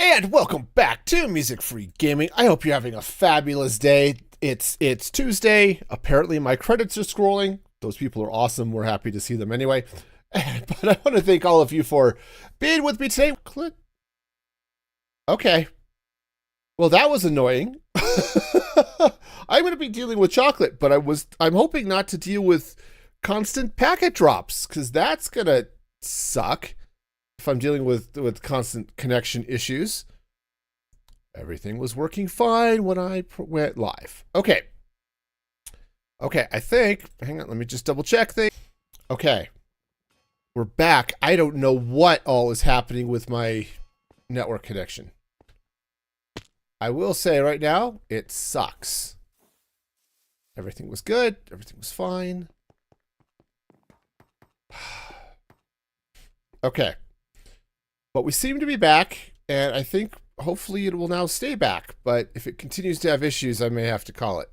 And welcome back to Music Free Gaming. I hope you're having a fabulous day. It's Tuesday. Apparently my credits are scrolling. Those people are awesome. We're happy to see them anyway. But I want to thank all of you for being with me today. Click. Okay. Well, that was annoying. I'm going to be dealing with chocolate, but I'm hoping not to deal with constant packet drops, because that's going to suck. If I'm dealing with constant connection issues. Everything was working fine when I went live. Okay, I think, hang on, let me just double check things. Okay, we're back. I don't know what all is happening with my network connection. I will say right now, it sucks. Everything was good. Everything was fine. Okay. But we seem to be back, and I think hopefully it will now stay back. But if it continues to have issues, I may have to call it.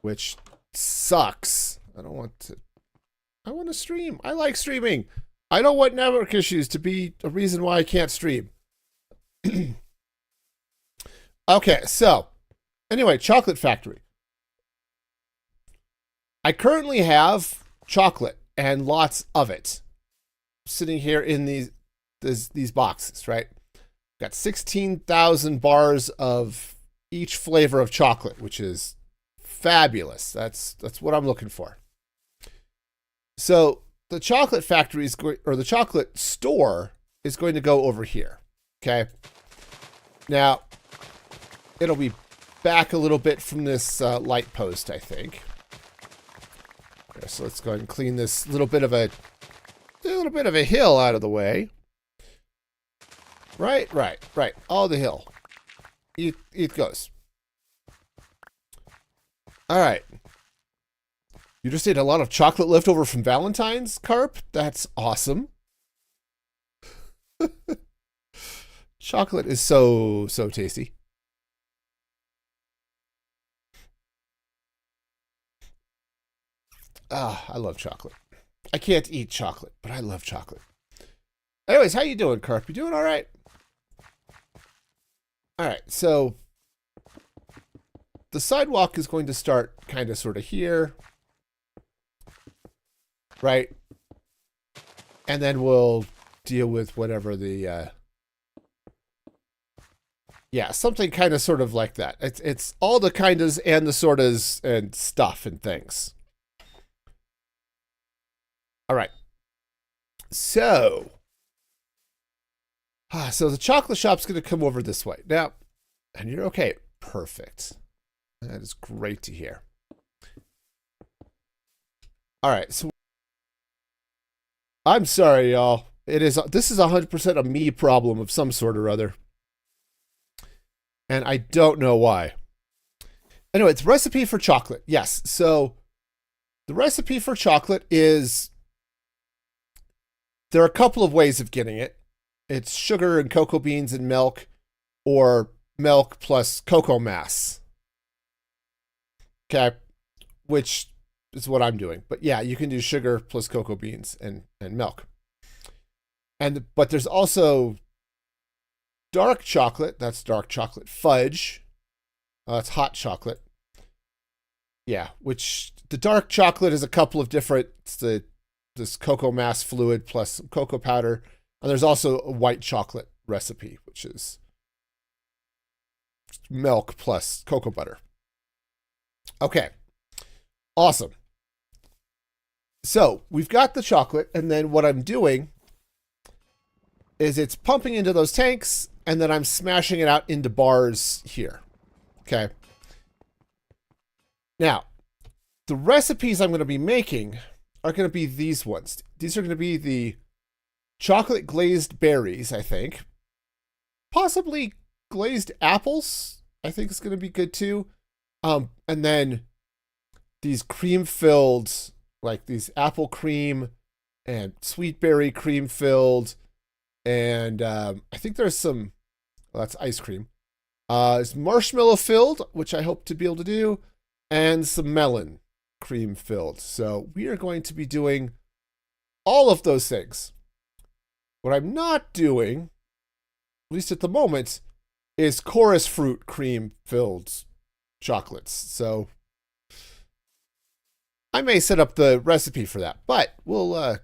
Which sucks. I want to stream. I like streaming. I don't want network issues to be a reason why I can't stream. Okay, so anyway, Chocolate Factory. I currently have chocolate and lots of it sitting here in these boxes, right? Got 16,000 bars of each flavor of chocolate, which is fabulous. That's what I'm looking for. So the chocolate factory or the chocolate store is going to go over here. Okay. Now it'll be back a little bit from this light post, I think. Okay, so let's go ahead and clean this little bit of a hill out of the way. Right. All the hill. It goes. All right. You just ate a lot of chocolate left over from Valentine's, Carp? That's awesome. Chocolate is so tasty. Ah, I love chocolate. I can't eat chocolate, but I love chocolate. Anyways, how you doing, Carp? You doing all right? All right, so the sidewalk is going to start kind of sort of here, right? And then we'll deal with whatever the, yeah, something kind of sort of like that. It's all the kindas and the sortas and stuff and things. All right. So the chocolate shop's going to come over this way. Now, and you're okay. Perfect. That is great to hear. All right. So I'm sorry, y'all. This is 100% a me problem of some sort or other. And I don't know why. Anyway, it's recipe for chocolate. Yes. So the recipe for chocolate is, there are a couple of ways of getting it. It's sugar and cocoa beans and milk, or milk plus cocoa mass. Okay, which is what I'm doing. But yeah, you can do sugar plus cocoa beans and milk. But there's also dark chocolate. That's dark chocolate fudge. That's hot chocolate. Yeah, which the dark chocolate is a couple of different. It's this cocoa mass fluid plus some cocoa powder. And there's also a white chocolate recipe, which is milk plus cocoa butter. Okay. Awesome. So we've got the chocolate, and then what I'm doing is it's pumping into those tanks, and then I'm smashing it out into bars here. Okay. Now, the recipes I'm going to be making are going to be these ones. These are going to be the chocolate glazed berries, I think. Possibly glazed apples, I think is going to be good too. And then these cream filled, like these apple cream and sweet berry cream filled. And I think there's some, well, that's ice cream. It's marshmallow filled, which I hope to be able to do. And some melon cream filled. So we are going to be doing all of those things. What I'm not doing least at the moment, is chorus fruit cream filled chocolates. So I may set up the recipe for that, but we'll,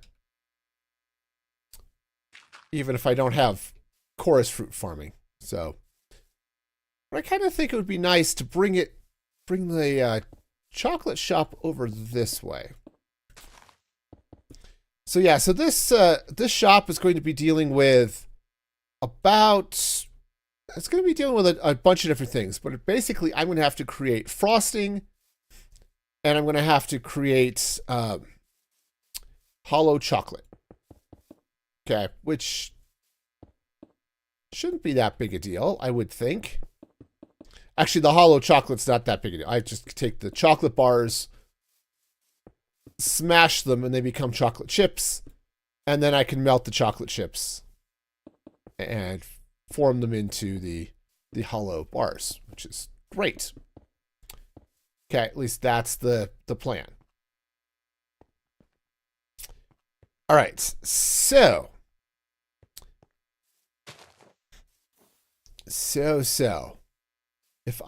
even if I don't have chorus fruit farming. So I kind of think it would be nice to bring the chocolate shop over this way. So yeah, so this shop is going to be dealing with it's going to be dealing with a bunch of different things, but basically I'm going to have to create frosting, and I'm going to have to create hollow chocolate. Okay, which shouldn't be that big a deal, I would think. Actually, the hollow chocolate's not that big a deal. I just take the chocolate bars, smash them, and they become chocolate chips, and then I can melt the chocolate chips and form them into the hollow bars, which is great. Okay, at least that's the plan. All right, so if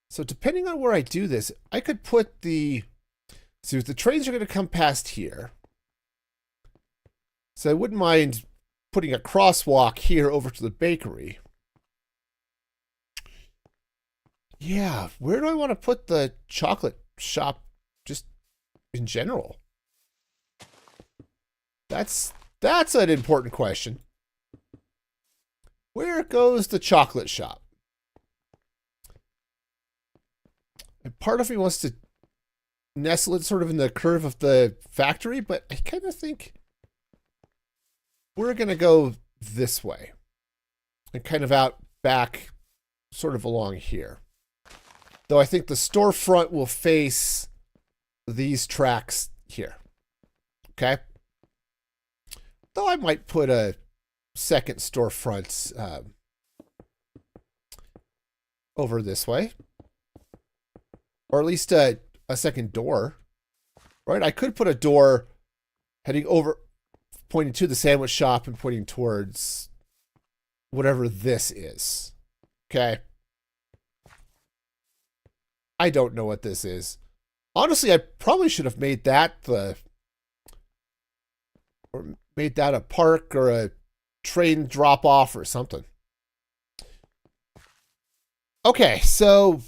so depending on where I do this, I could put the trains are going to come past here. So I wouldn't mind putting a crosswalk here over to the bakery. Yeah, where do I want to put the chocolate shop just in general? That's an important question. Where goes the chocolate shop? And part of me wants to nestle it sort of in the curve of the factory, but I kind of think we're going to go this way and kind of out back sort of along here. Though I think the storefront will face these tracks here. Okay? Though I might put a second storefront over this way. Or at least a second door. Right? I could put a door heading over, pointing to the sandwich shop and pointing towards whatever this is. Okay? I don't know what this is. Honestly, I probably should have made that a park or a train drop off or something. Okay, so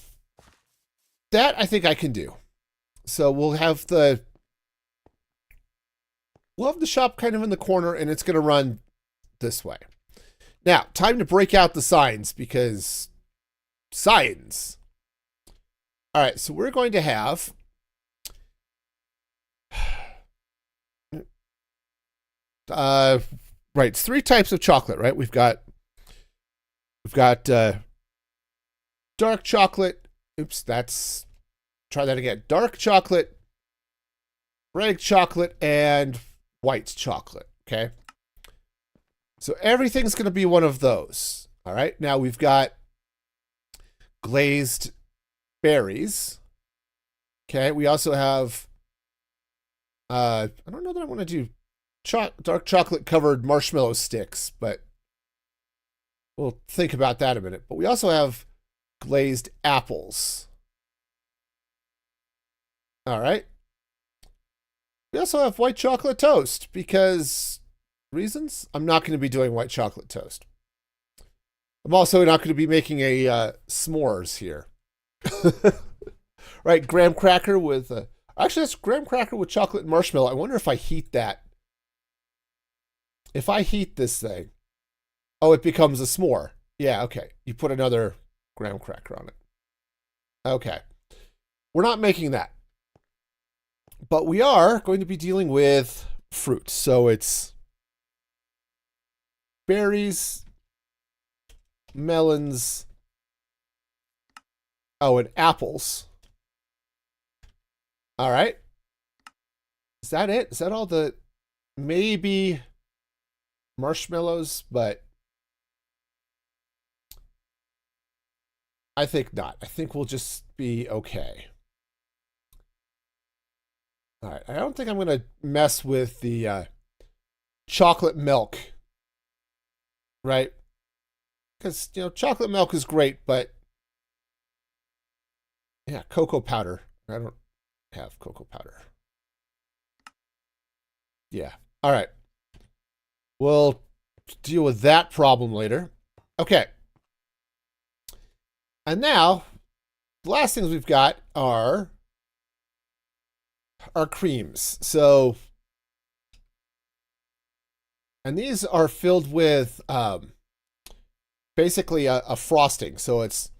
that I think I can do. So we'll have the shop kind of in the corner, and it's going to run this way. Now, time to break out the signs, because signs. All right, so we're going to have right, it's 3 types of chocolate, right? We've got dark chocolate. Oops, try that again. Dark chocolate, red chocolate, and white chocolate, okay? So everything's going to be one of those. All right, now we've got glazed berries. Okay, we also have I don't know that I want to do dark chocolate covered marshmallow sticks, but we'll think about that in a minute. But we also have glazed apples. All right. We also have white chocolate toast, because reasons. I'm not going to be doing white chocolate toast. I'm also not going to be making a s'mores here. Right, graham cracker with actually that's graham cracker with chocolate and marshmallow. I wonder if I heat that. If I heat this thing, oh, it becomes a s'more. Yeah, okay. You put another graham cracker on it. Okay. We're not making that. But we are going to be dealing with fruit. So it's berries, melons, oh, and apples. All right. Is that it? Is that all the maybe marshmallows? But I think not. I think we'll just be okay. All right. I don't think I'm going to mess with the chocolate milk right? Because, chocolate milk is great, but yeah, cocoa powder. I don't have cocoa powder. Yeah. All right. We'll deal with that problem later. Okay. And now, the last things we've got are our creams. So, and these are filled with basically a frosting. So it's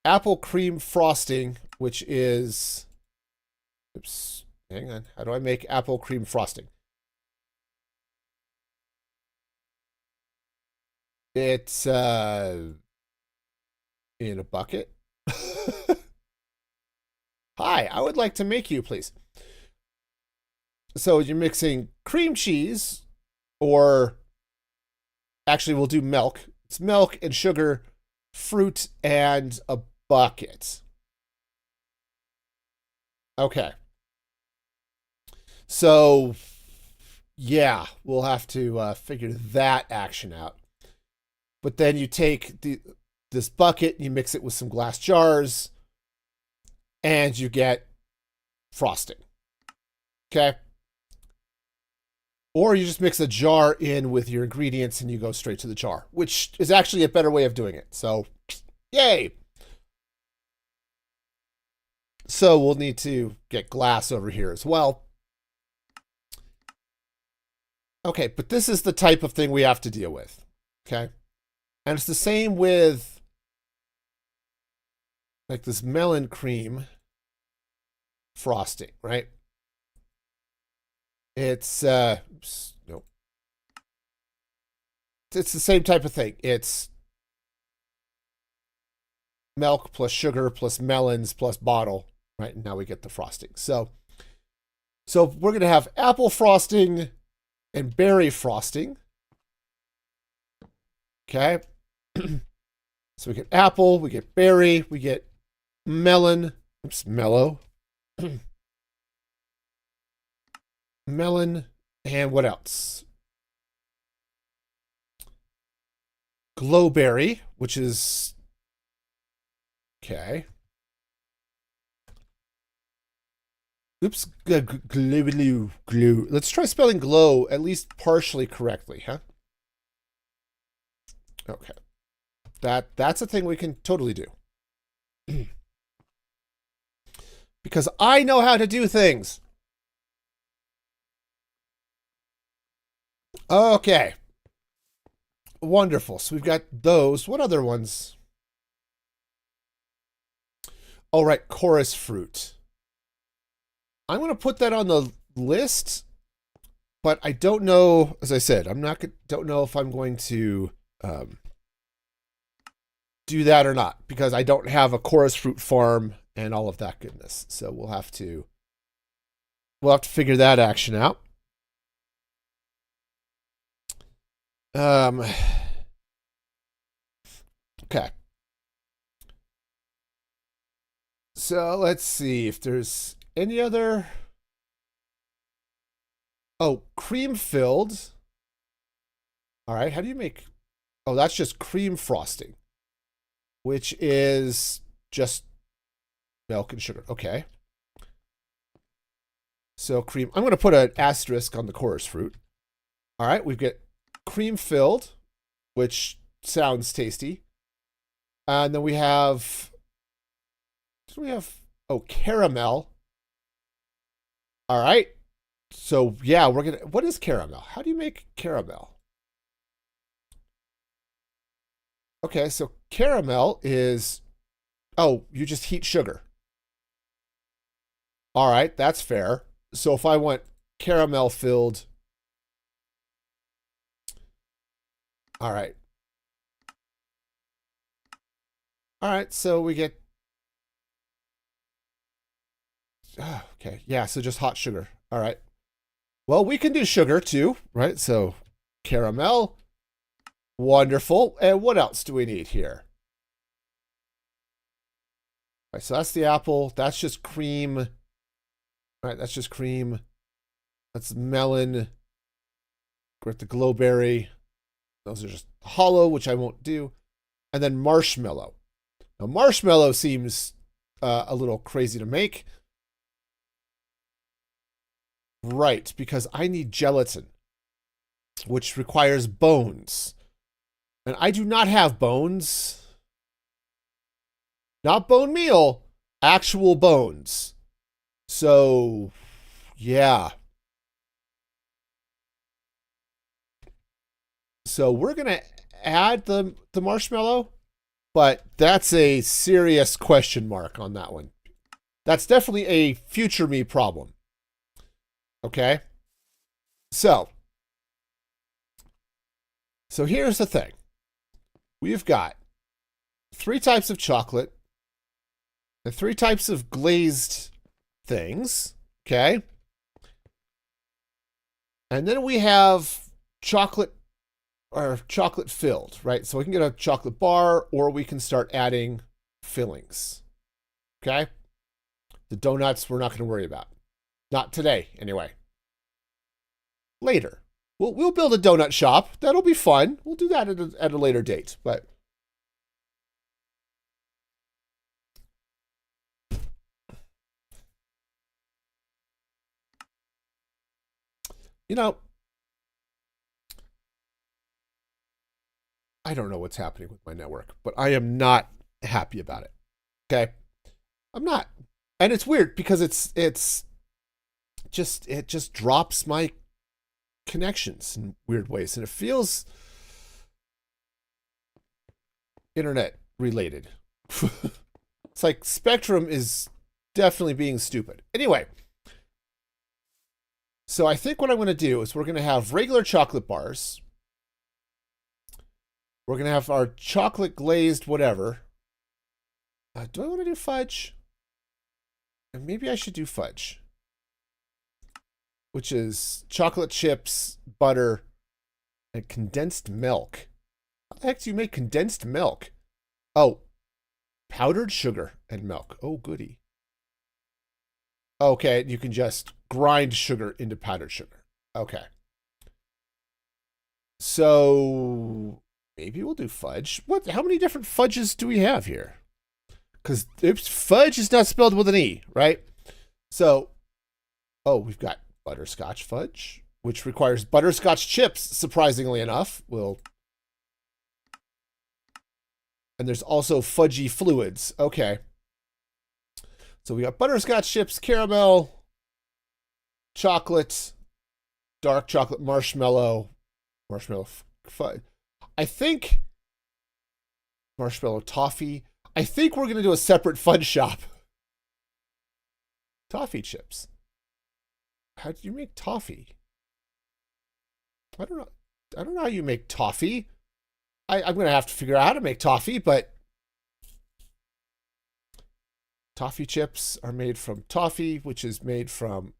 apple cream frosting, which is, oops, hang on. How do I make apple cream frosting? It's in a bucket. Hi, I would like to make you, please. So you're mixing cream cheese, or actually we'll do milk. It's milk and sugar, fruit, and a bucket. Okay. So, yeah, we'll have to figure that action out. But then you take this bucket, you mix it with some glass jars, and you get frosting. Okay? Or you just mix a jar in with your ingredients and you go straight to the jar, which is actually a better way of doing it. So, yay! So we'll need to get glass over here as well. Okay, but this is the type of thing we have to deal with. Okay? And it's the same with like this melon cream frosting, right? It's oops, no. It's the same type of thing. It's milk plus sugar plus melons plus bottle, right? And now we get the frosting. So we're going to have apple frosting and berry frosting. Okay. So we get apple, we get berry, we get melon. Oops, mellow. Melon, and what else? Glowberry, which is okay. Oops, glue. Let's try spelling glow at least partially correctly, huh? Okay. That's a thing we can totally do. Because I know how to do things. Okay. Wonderful. So we've got those. What other ones? Oh, right. Chorus fruit. I'm going to put that on the list, but I don't know. As I said, don't know if I'm going to do that or not, because I don't have a chorus fruit farm and all of that goodness. So we'll have to figure that action out. Okay. So let's see if there's any other. Oh, cream filled. All right. How do you make? Oh, that's just cream frosting, which is just milk and sugar. Okay. So cream. I'm going to put an asterisk on the chorus fruit. All right. We've got cream filled, which sounds tasty. And then we have, caramel. All right. So yeah, what is caramel? How do you make caramel? Okay, so caramel is, you just heat sugar. All right, that's fair. So if I want caramel filled, all right. All right, so we get, okay, yeah, so just hot sugar. All right. Well, we can do sugar too, right? So caramel, wonderful. And what else do we need here? All right, so that's the apple. That's just cream. All right, that's just cream. That's melon. Got the glowberry. Those are just hollow, which I won't do. And then marshmallow. Now, marshmallow seems a little crazy to make. Right, because I need gelatin, which requires bones. And I do not have bones. Not bone meal, actual bones. So, yeah. So we're going to add the marshmallow, but that's a serious question mark on that one. That's definitely a future me problem. Okay? So here's the thing. We've got 3 types of chocolate and 3 types of glazed things. Okay? And then we have chocolate or chocolate filled, right? So we can get a chocolate bar or we can start adding fillings. Okay? The donuts we're not going to worry about. Not today, anyway. Later. We'll build a donut shop. That'll be fun. We'll do that at a later date. But you know, I don't know what's happening with my network, but I am not happy about it. Okay? I'm not. And it's weird because it just drops my connections in weird ways, and it feels internet related. It's like Spectrum is definitely being stupid. Anyway, so I think what I'm going to do is we're going to have regular chocolate bars. We're going to have our chocolate glazed whatever. Do I want to do fudge? Maybe I should do fudge, which is chocolate chips, butter, and condensed milk. How the heck do you make condensed milk? Oh, powdered sugar and milk. Oh, goody. Okay, you can just grind sugar into powdered sugar. Okay. So maybe we'll do fudge. What? How many different fudges do we have here? Because fudge is not spelled with an E, right? So, oh, we've got butterscotch fudge, which requires butterscotch chips, surprisingly enough. And there's also fudgy fluids. Okay. So we got butterscotch chips, caramel, chocolate, dark chocolate, marshmallow fudge. I think marshmallow toffee. I think we're going to do a separate fudge shop. Toffee chips. How do you make toffee? I don't know how you make toffee. I'm going to have to figure out how to make toffee, but toffee chips are made from toffee, which is made from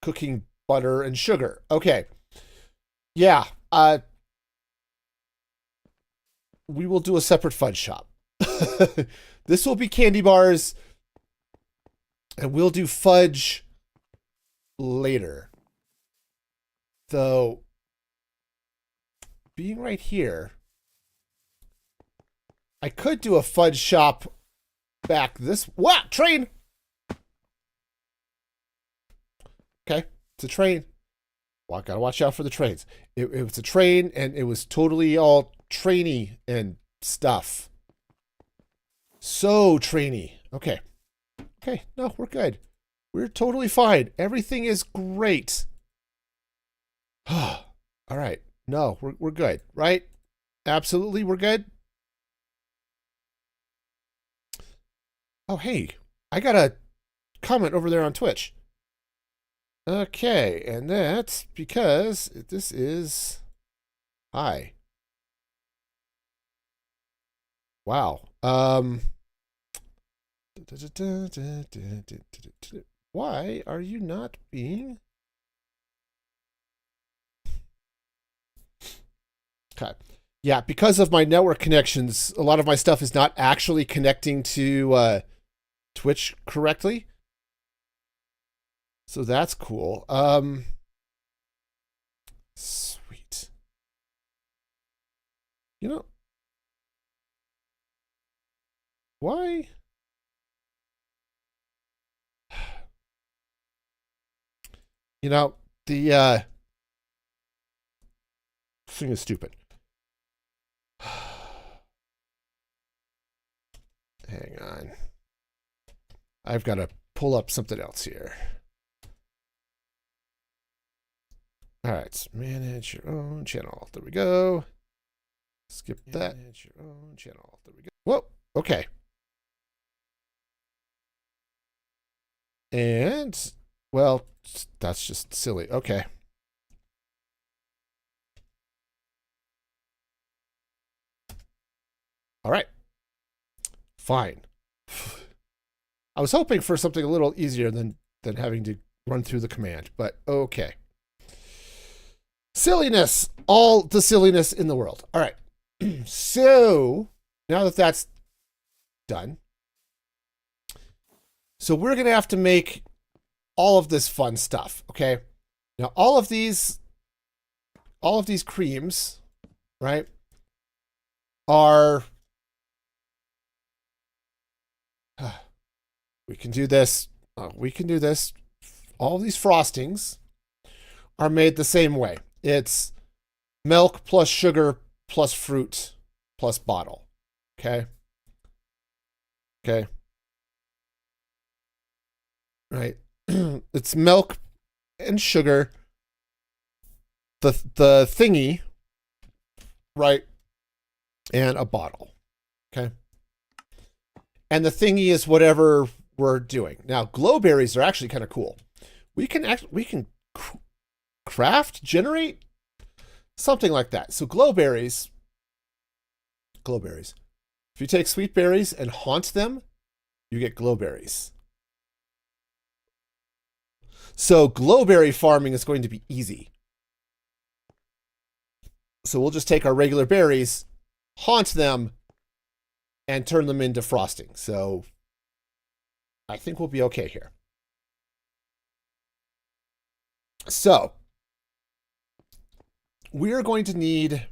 cooking butter and sugar. Okay. Yeah. We will do a separate fudge shop. This will be candy bars, and we'll do fudge later. Though, being right here, I could do a fudge shop back this... What? Train! Okay, it's a train. Well, I gotta watch out for the trains. It was a train, and it was totally all trainy and stuff. So trainy. Okay. Okay, no, we're good. We're totally fine. Everything is great. All right. No, we're good, right? Absolutely, we're good. Oh, hey, I got a comment over there on Twitch. Okay, and that's because this is... Hi. Wow. Why are you not being... Okay. Yeah, because of my network connections, a lot of my stuff is not actually connecting to Twitch correctly. So that's cool. Sweet. You know, why? You know, the thing is stupid. Hang on. I've got to pull up something else here. All right, manage your own channel. There we go. Skip that. Manage your own channel. There we go. Whoa, okay. And, well, that's just silly. Okay. All right. Fine. I was hoping for something a little easier than having to run through the command, but okay. Silliness. All the silliness in the world. All right. So, now that that's done, so we're going to have to make all of this fun stuff, okay? Now, all of these creams, right, are, we can do this. All of these frostings are made the same way. It's milk plus sugar plus fruit plus bottle, okay? Okay. Right. It's milk and sugar, the thingy, right, and a bottle, okay? And the thingy is whatever we're doing. Now, glowberries are actually kind of cool. We can craft, generate something like that. So glowberries. If you take sweet berries and haunt them, you get glowberries. So glowberry farming is going to be easy. So we'll just take our regular berries, haunt them, and turn them into frosting. So I think we'll be okay here. So we're going to need,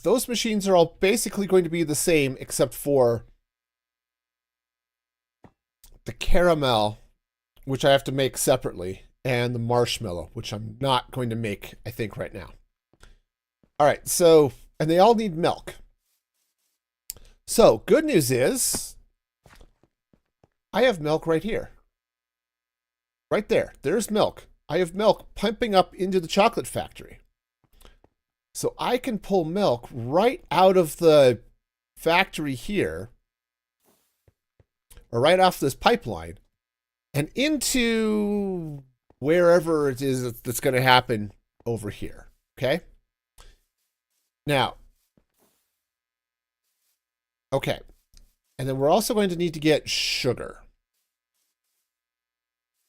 those machines are all basically going to be the same except for the caramel, which I have to make separately, and the marshmallow, which I'm not going to make, I think, right now. All right, so, and they all need milk. So, good news is, I have milk right here. Right there, there's milk. I have milk pumping up into the chocolate factory. So I can pull milk right out of the factory here, or right off this pipeline, and into wherever it is that's going to happen over here, okay? Now, okay, and then we're also going to need to get sugar.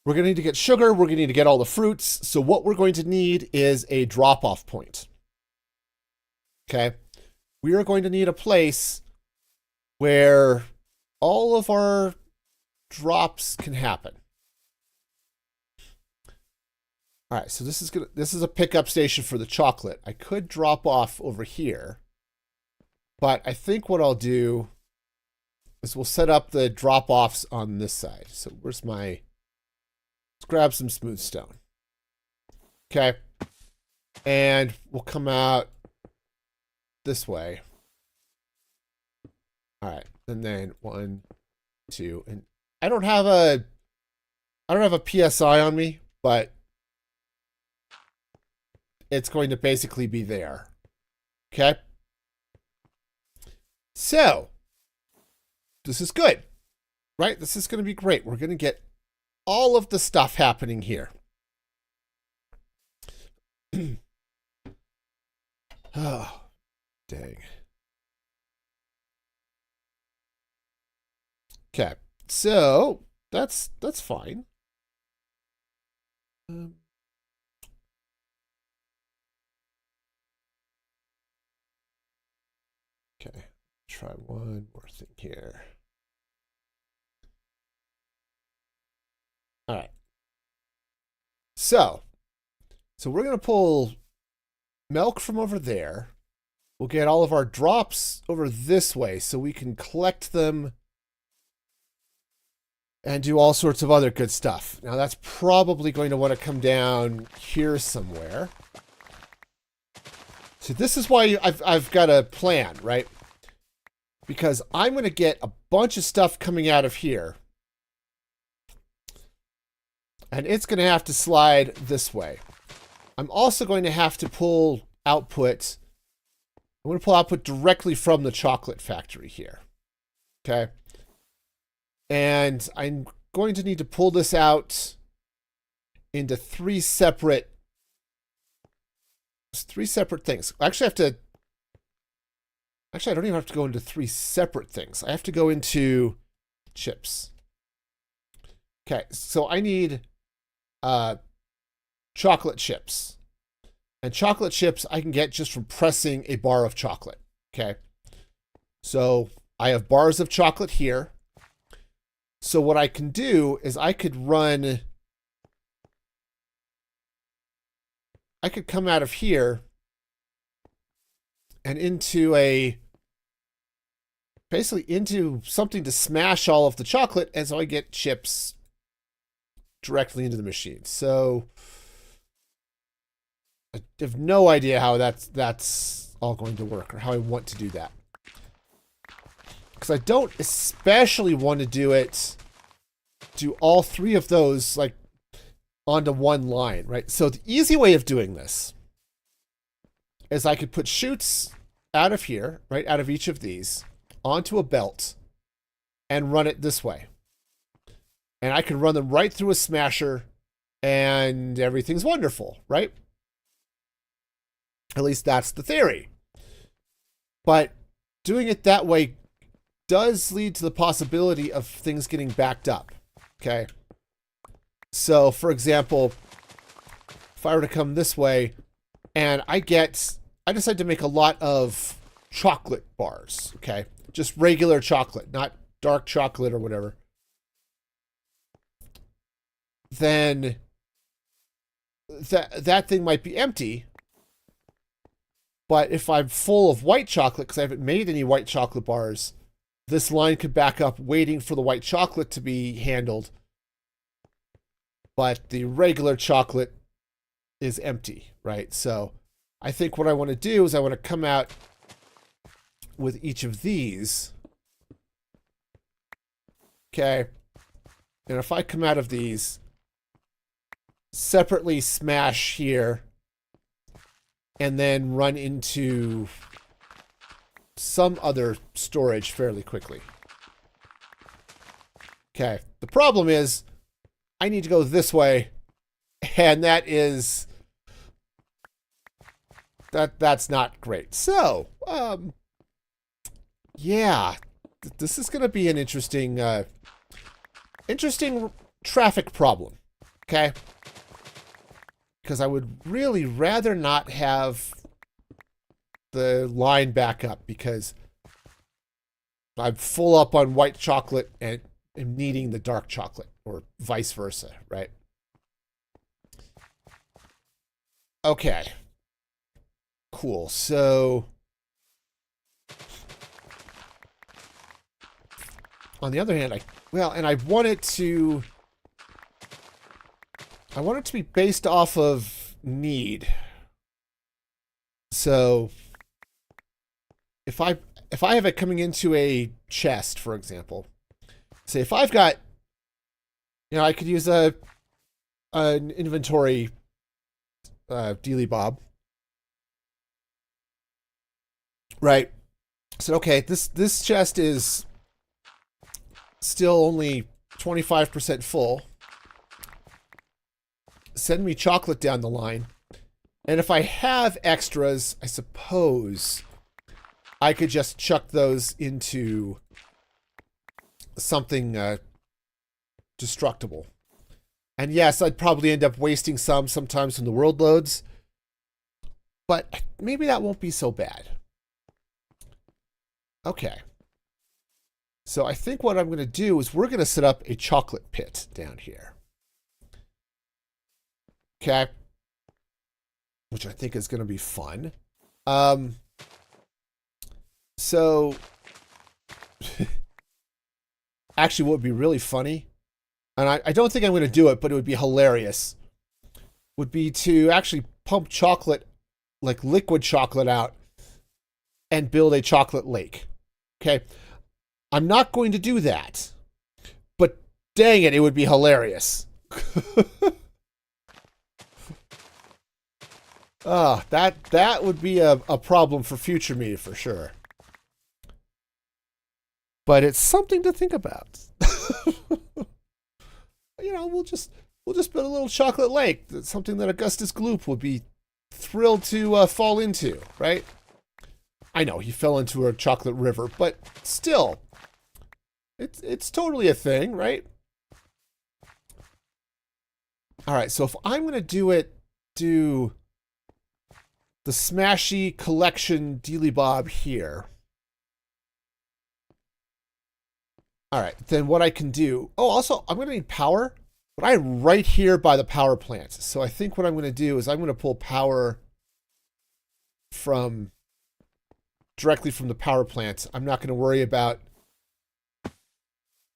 We're going to need to get sugar, we're going to need to get all the fruits, so what we're going to need is a drop-off point, okay? We are going to need a place where all of our drops can happen. All right, so this is a pickup station for the chocolate. I could drop off over here, but I think what I'll do is we'll set up the drop-offs on this side. So where's my, let's grab some smooth stone. Okay, and we'll come out this way. All right, and then 1, 2, and I don't have a PSI on me, but it's going to basically be there. Okay? So, this is good, right? This is going to be great. We're going to get all of the stuff happening here. Oh, dang. Okay, so that's fine. Okay, try one more thing here. All right. So we're going to pull milk from over there. we'll get all of our drops over this way so we can collect them and do all sorts of other good stuff. Now that's probably going to want to come down here somewhere. So this is why I've got a plan, right? Because I'm going to get a bunch of stuff coming out of here. And it's going to have to slide this way. I'm also going to have to pull output. I'm going to pull output directly from the chocolate factory here. Okay. And I'm going to need to pull this out into three separate things. Actually, I don't even have to go into three separate things. I have to go into chips. Okay, so I need chocolate chips. And chocolate chips I can get just from pressing a bar of chocolate. Okay, so I have bars of chocolate here. So what I can do is I could come out of here and basically into something to smash all of the chocolate, and so I get chips directly into the machine. So I have no idea how that's all going to work or how I want to do that. Because I don't especially want to do all three of those like onto one line, right? So the easy way of doing this is I could put chutes out of here, right, out of each of these, onto a belt and run it this way. And I can run them right through a smasher and everything's wonderful, right? At least that's the theory. But doing it that way does lead to the possibility of things getting backed up, okay? So, for example, if I were to come this way and I decide to make a lot of chocolate bars, okay? Just regular chocolate, not dark chocolate or whatever. Then that thing might be empty. But if I'm full of white chocolate, because I haven't made any white chocolate bars, this line could back up waiting for the white chocolate to be handled. But the regular chocolate is empty, right? So I think what I want to do is I want to come out with each of these. Okay. And if I come out of these, separately smash here, and then run into some other storage fairly quickly. Okay. The problem is I need to go this way, and that's not great. So, yeah, this is going to be an interesting traffic problem. Okay. Because I would really rather not have the line back up because I'm full up on white chocolate and am needing the dark chocolate, or vice versa, right? Okay. Cool. So on the other hand, I want it to be based off of need. So if I have it coming into a chest, for example, say if I've got, I could use an inventory dealy bob, right? So okay, this chest is still only 25% full. Send me chocolate down the line. And if I have extras, I suppose I could just chuck those into something destructible. And yes, I'd probably end up wasting sometimes when the world loads. But maybe that won't be so bad. Okay. So I think what I'm going to do is we're going to set up a chocolate pit down here. Okay. Which I think is going to be fun. So actually, what would be really funny, and I don't think I'm going to do it, but it would be hilarious, would be to actually pump chocolate, like liquid chocolate out, and build a chocolate lake. Okay? I'm not going to do that, but dang it, it would be hilarious. That would be a problem for future me for sure. But it's something to think about. We'll just build a little chocolate lake. That's something that Augustus Gloop would be thrilled to fall into, right? I know he fell into a chocolate river, but still, it's totally a thing, right? All right, so if I'm gonna do the Smashy Collection Dealy Bob here. All right, then what I can do... Oh, also, I'm going to need power, but I'm right here by the power plant. So I think what I'm going to do is I'm going to pull power directly from the power plant. I'm not going to worry about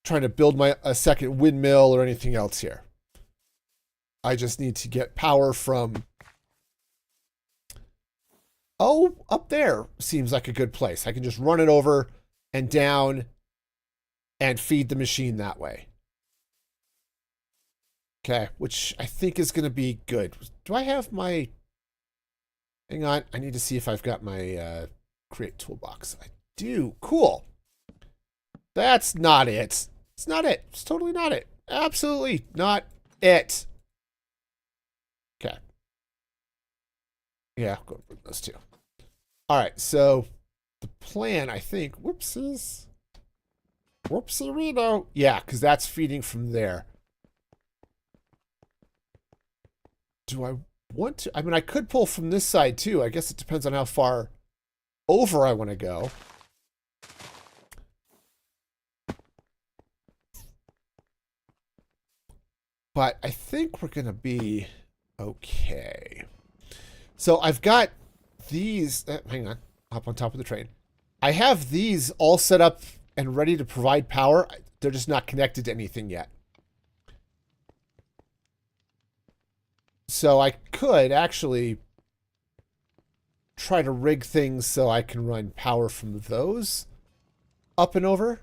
trying to build a second windmill or anything else here. I just need to get power from... Oh, up there seems like a good place. I can just run it over and down and feed the machine that way. Okay, which I think is going to be good. Do I have my... Hang on, I need to see if I've got my create toolbox. I do. Cool. That's not it. It's not it. It's totally not it. Absolutely not it. Okay. Yeah, go with those two. All right, so the plan, I think, whoopsies. Whoopsie-rito. Yeah, because that's feeding from there. Do I want to? I mean, I could pull from this side too. I guess it depends on how far over I want to go. But I think we're going to be okay. So I've got these. Hang on. Hop on top of the train. I have these all set up and ready to provide power. They're just not connected to anything yet. So I could actually try to rig things so I can run power from those up and over.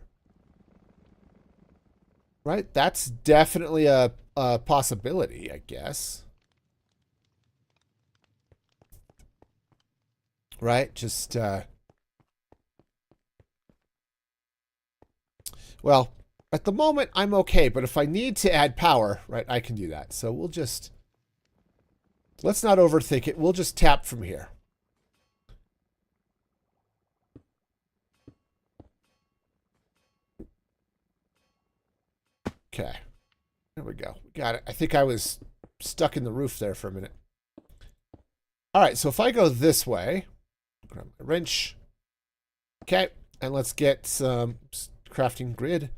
Right? That's definitely a possibility, I guess. Right? Just, well, at the moment, I'm okay. But if I need to add power, right, I can do that. So we'll just... Let's not overthink it. We'll just tap from here. Okay. There we go. We got it. I think I was stuck in the roof there for a minute. All right, so if I go this way, grab my wrench. Okay, and let's get some crafting grid.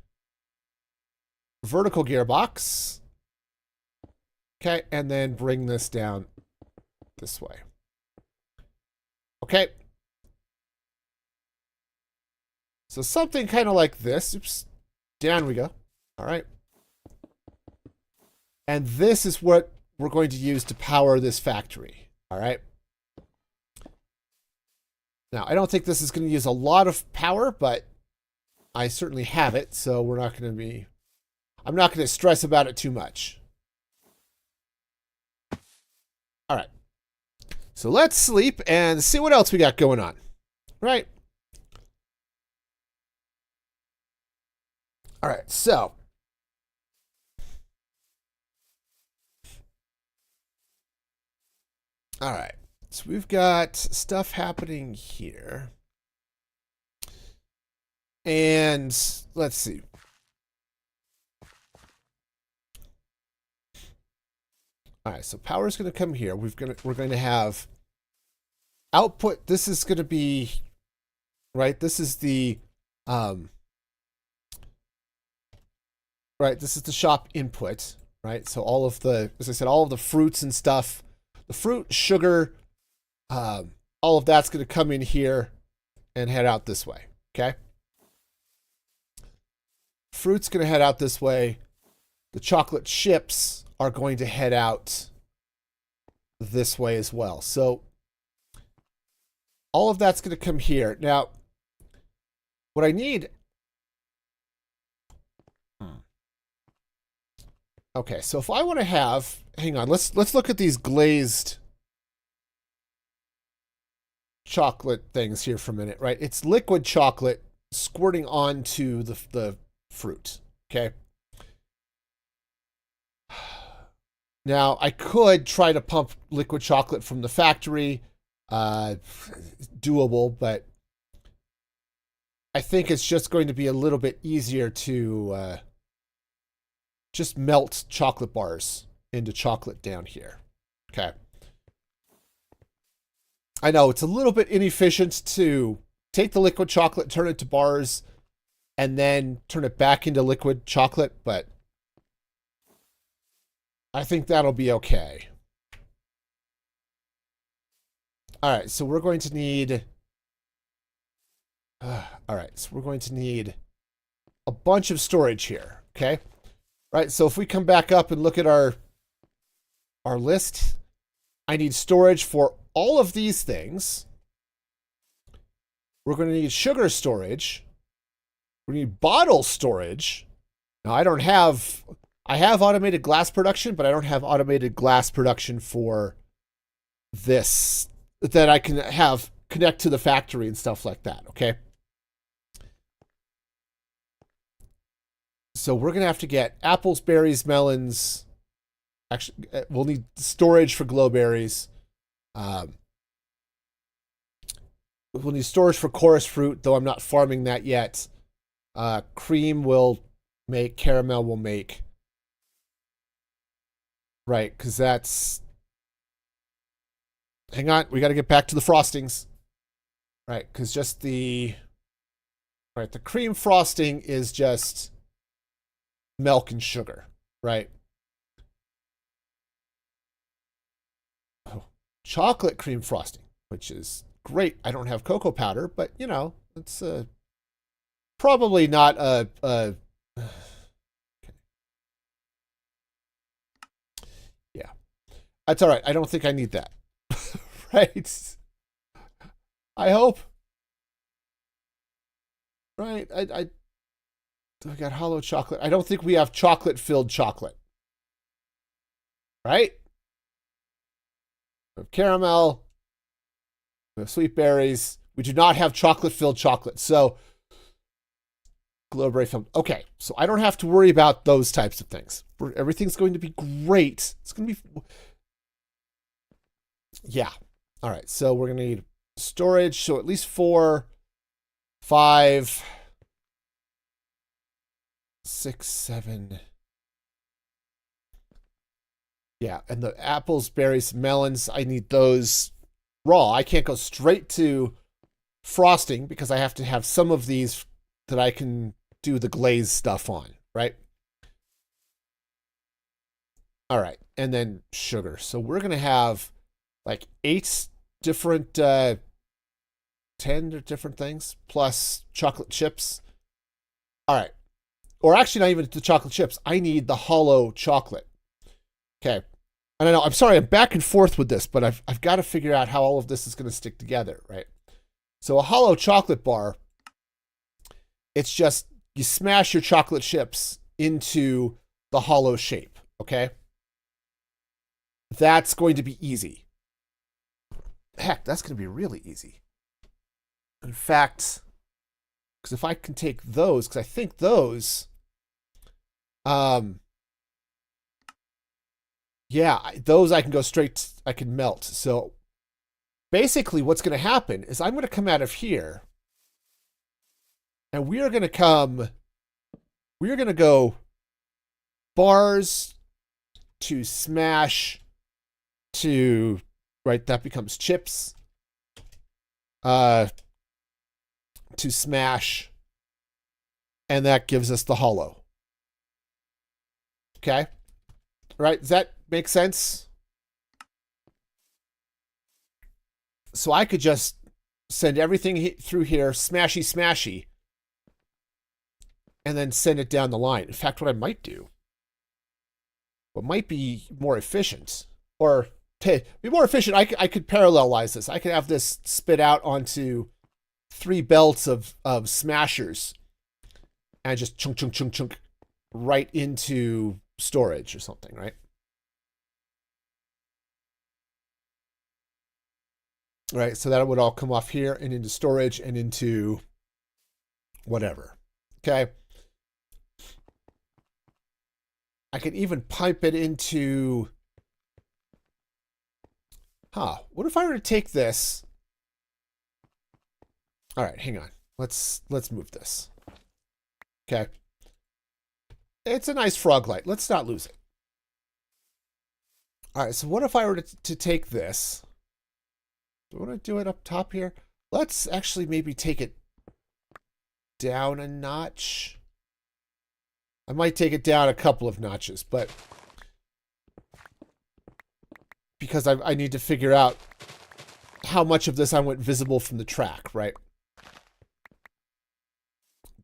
Vertical gearbox. Okay, and then bring this down this way. Okay. So something kind of like this. Oops. Down we go. All right. And this is what we're going to use to power this factory. All right. Now, I don't think this is going to use a lot of power, but I certainly have it. So we're not going to be... I'm not going to stress about it too much. All right. So let's sleep and see what else we got going on. Right. All right. So. All right. So we've got stuff happening here. And let's see. All right, so power is going to come here. We're going to have output. This is going to be right. This is the right. This is the shop input, right? So all of the, as I said, all of the fruits and stuff, the fruit, sugar, all of that's going to come in here, and head out this way. Okay. Fruit's going to head out this way. The chocolate chips are going to head out this way as well. So all of that's going to come here. Now, what I need... Okay, so if I want to have... Hang on, let's look at these glazed chocolate things here for a minute, right? It's liquid chocolate squirting onto the fruit, okay? Now, I could try to pump liquid chocolate from the factory. Doable, but I think it's just going to be a little bit easier to just melt chocolate bars into chocolate down here. Okay. I know it's a little bit inefficient to take the liquid chocolate, turn it to bars, and then turn it back into liquid chocolate, but I think that'll be okay. All right, so we're going to need... all right, so we're going to need a bunch of storage here, okay? Right, so if we come back up and look at our list, I need storage for all of these things. We're going to need sugar storage. We need bottle storage. Now, I have automated glass production, but I don't have automated glass production for this that I can have connect to the factory and stuff like that, okay? So we're going to have to get apples, berries, melons. Actually, we'll need storage for glowberries. We'll need storage for chorus fruit, though I'm not farming that yet. Cream will make, caramel will make. Right, because that's... Hang on, we got to get back to the frostings. Right, because just the... Right, the cream frosting is just milk and sugar, right? Oh, chocolate cream frosting, which is great. I don't have cocoa powder, but, you know, it's probably not a... Yeah, that's all right. I don't think I need that. Right? I hope. Right? I got hollow chocolate. I don't think we have chocolate-filled chocolate. Right? We have caramel. We have sweet berries. We do not have chocolate-filled chocolate. So, glowberry film. Okay, so I don't have to worry about those types of things. Everything's going to be great. It's going to be... Yeah. All right, so we're going to need storage. So at least 4, 5, 6, 7. Yeah, and the apples, berries, melons, I need those raw. I can't go straight to frosting because I have to have some of these that I can do the glaze stuff on, right? All right, and then sugar. So we're going to have like 8 different, 10 different things, plus chocolate chips. All right. Or actually not even the chocolate chips. I need the hollow chocolate. Okay. And I know, I'm sorry, I'm back and forth with this, but I've got to figure out how all of this is going to stick together, right? So a hollow chocolate bar, it's just, you smash your chocolate chips into the hollow shape, okay? That's going to be easy. Heck, that's going to be really easy. In fact, because if I can take those, because I think those, yeah, those I can go straight, I can melt. So basically what's going to happen is I'm going to come out of here and we're going to go bars to smash to, right, that becomes chips, to smash, and that gives us the hollow. Okay? Right? Does that make sense? So I could just send everything through here, smashy, smashy, and then send it down the line. In fact, what I might do, what might be more efficient, or to be more efficient, I could parallelize this. I could have this spit out onto 3 belts of smashers and just chunk, chunk, chunk, chunk right into storage or something, right? Right, so that would all come off here and into storage and into whatever. Okay. I could even pipe it into... what if I were to take this? All right, hang on. Let's move this. Okay. It's a nice frog light. Let's not lose it. All right, so what if I were to take this? Do I want to do it up top here? Let's actually maybe take it down a notch. I might take it down a couple of notches, but because I need to figure out how much of this I want visible from the track, right?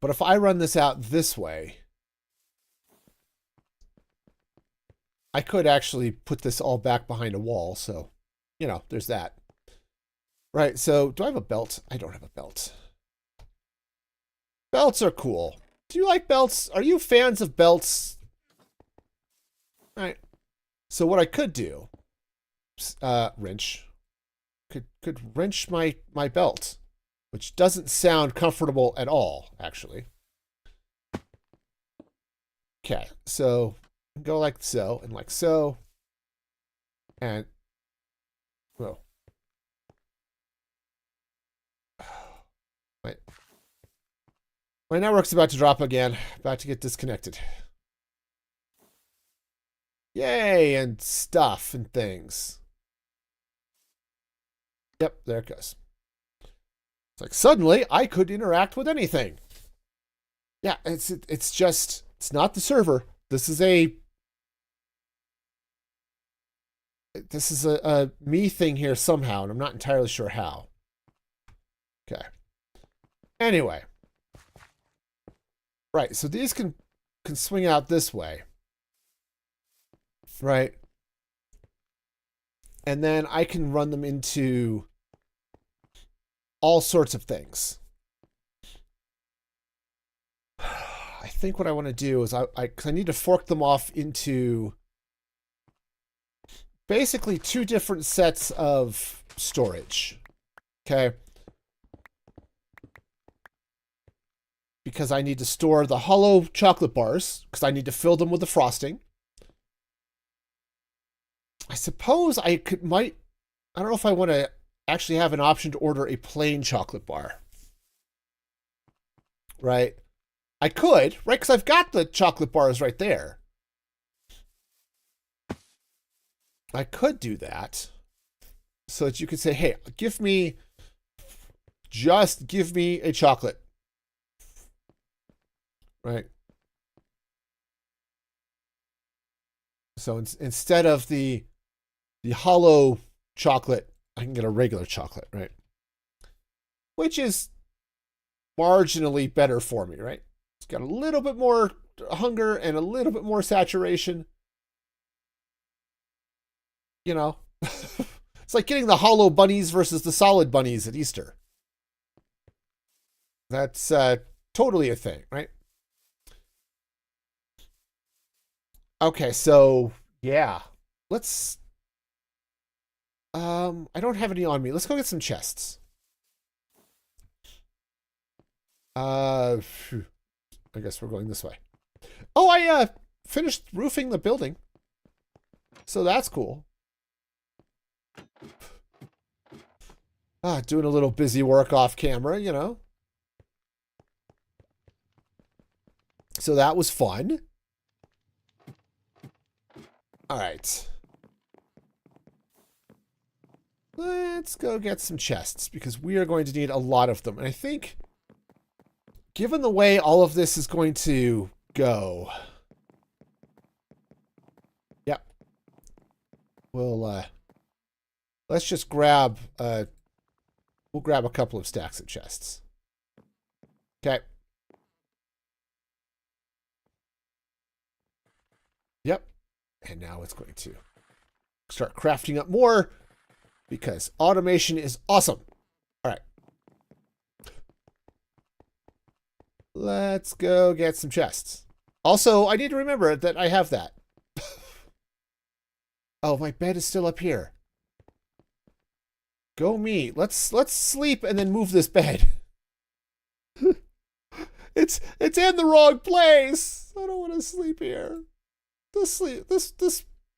But if I run this out this way, I could actually put this all back behind a wall. So, you know, there's that. Right, so do I have a belt? I don't have a belt. Belts are cool. Do you like belts? Are you fans of belts? All right. So what I could do, wrench, could wrench my belt, which doesn't sound comfortable at all, actually. Okay, so go like so and like so, and whoa. Wait. My network's about to drop again, about to get disconnected. Yay, and stuff and things. Yep, there it goes. It's like suddenly I could interact with anything. Yeah, it's just, it's not the server. This is a me thing here somehow, and I'm not entirely sure how. Okay. Anyway. Right, so these can swing out this way. Right? And then I can run them into all sorts of things. I think what I want to do is I need to fork them off into basically 2 different sets of storage. Okay? Because I need to store the hollow chocolate bars, because I need to fill them with the frosting. I suppose I don't know if I want to actually have an option to order a plain chocolate bar. Right? I could, right? Because I've got the chocolate bars right there. I could do that so that you could say, hey, just give me a chocolate. Right? So instead of the hollow chocolate, I can get a regular chocolate, right? Which is marginally better for me, right? It's got a little bit more hunger and a little bit more saturation. You know, it's like getting the hollow bunnies versus the solid bunnies at Easter. That's totally a thing, right? Okay, so yeah, let's. I don't have any on me. Let's go get some chests. I guess we're going this way. Oh, I finished roofing the building, so that's cool. Doing a little busy work off camera, you know. So that was fun. All right. Let's go get some chests because we are going to need a lot of them. And I think, given the way all of this is going to go, yep. We'll, let's just grab we'll grab a couple of stacks of chests. Okay. Yep. And now it's going to start crafting up more because automation is awesome. All right. Let's go get some chests. Also, I need to remember that I have that. Oh, my bed is still up here. Go me. Let's sleep and then move this bed. It's in the wrong place. I don't want to sleep here. This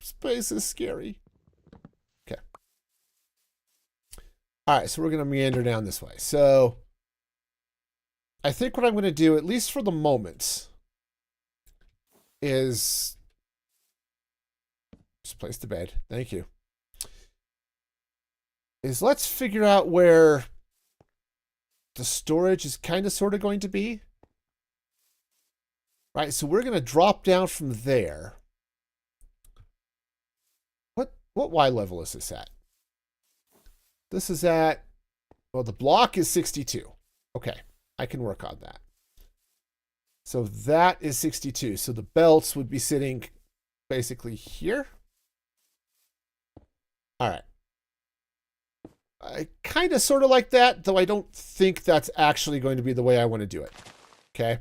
space is scary. Okay. All right, so we're gonna meander down this way. So I think what I'm gonna do, at least for the moment, is just place the bed. Thank you. Is let's figure out where the storage is kind of sort of going to be. Right, so we're going to drop down from there. What Y level is this at? This is at, well, the block is 62. Okay, I can work on that. So that is 62. So the belts would be sitting basically here. All right. I kind of sort of like that, though I don't think that's actually going to be the way I want to do it. Okay.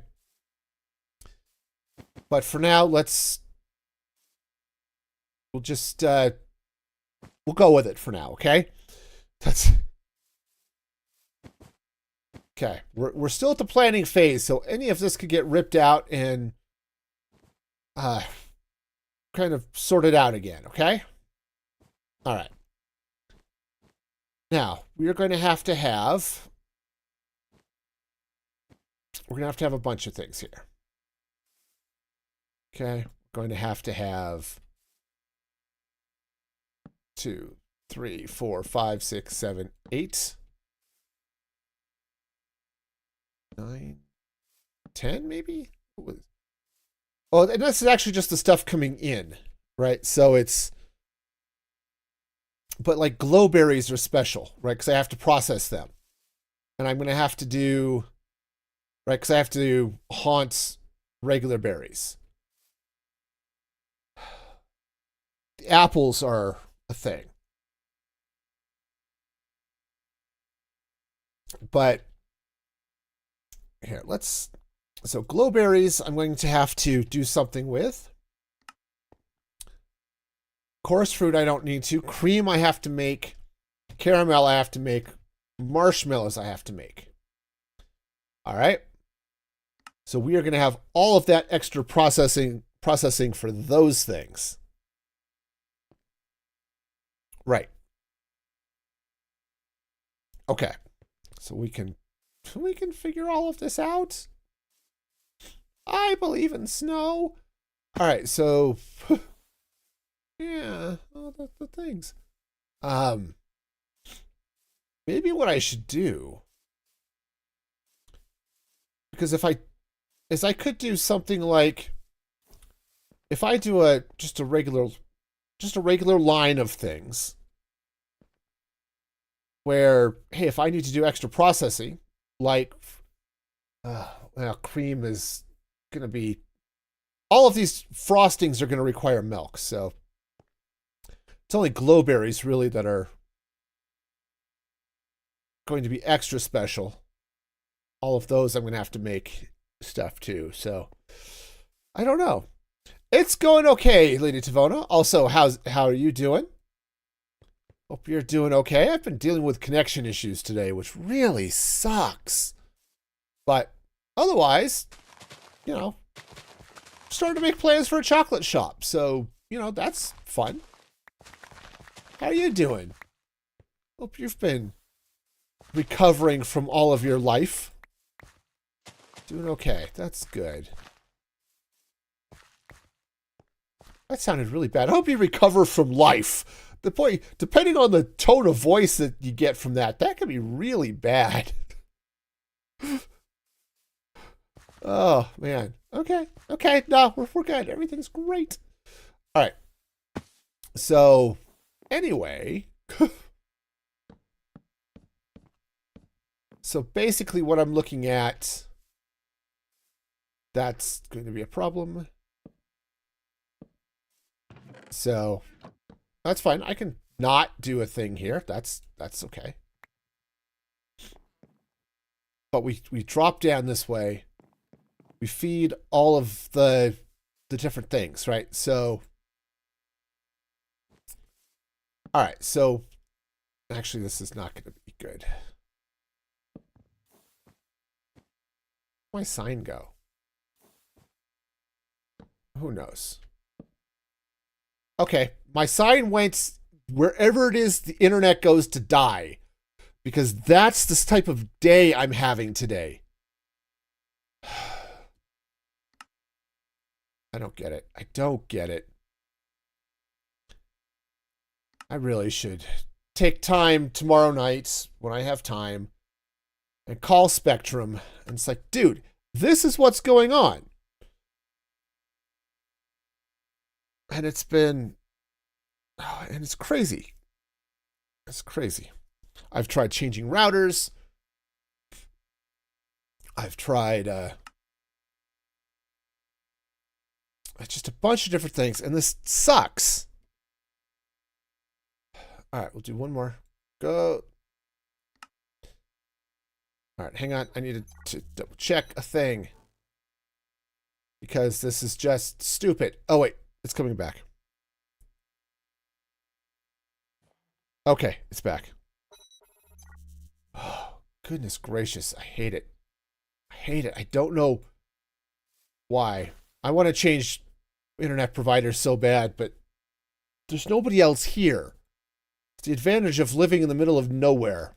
But for now, we'll just, we'll go with it for now. Okay. Okay. We're still at the planning phase. So any of this could get ripped out and, kind of sorted out again. Okay. All right. Now, we're going to have a bunch of things here. Okay, we're going to have 2, 3, 4, 5, 6, 7, 8, 9, 10, maybe? Oh, and this is actually just the stuff coming in, right? So it's, but like glow berries are special, right? Because I have to process them. And I'm going to have to do, right? Because I have to haunt regular berries. The apples are a thing. But here, so glow berries, I'm going to have to do something with. Coarse fruit, I don't need to. Cream, I have to make. Caramel, I have to make. Marshmallows, I have to make. All right. So we are going to have all of that extra processing for those things. Right. Okay. So we can figure all of this out. I believe in snow. All right. So. Yeah, all the things. Maybe what I should do, because I could do something like, if I do just a regular line of things, where, hey, if I need to do extra processing, like, well, cream is gonna be, all of these frostings are gonna require milk, so. It's only glow berries, really, that are going to be extra special. All of those I'm going to have to make stuff too. So, I don't know. It's going okay, Lady Tavona. Also, how are you doing? Hope you're doing okay. I've been dealing with connection issues today, which really sucks. But otherwise, starting to make plans for a chocolate shop. So, that's fun. How are you doing? Hope you've been recovering from all of your life. Doing okay. That's good. That sounded really bad. I hope you recover from life. The point, depending on the tone of voice that you get from that could be really bad. Oh, man. Okay. No, we're good. Everything's great. All right. So, anyway, So basically what I'm looking at, that's going to be a problem. So that's fine. I can not do a thing here. That's okay. But we drop down this way. We feed all of the different things, right? So all right, so actually this is not going to be good. Where'd my sign go? Who knows? Okay, my sign went wherever it is the internet goes to die, because that's the type of day I'm having today. I don't get it. I don't get it. I really should take time tomorrow night when I have time and call Spectrum. And it's like, dude, this is what's going on. And it's been, and it's crazy. It's crazy. I've tried changing routers. I've tried just a bunch of different things, and this sucks. All right, we'll do one more. Go. All right, hang on. I need to double check a thing because this is just stupid. Oh, wait, it's coming back. Okay, it's back. Oh, goodness gracious. I hate it. I hate it. I don't know why. I want to change internet providers so bad, but there's nobody else here. It's the advantage of living in the middle of nowhere.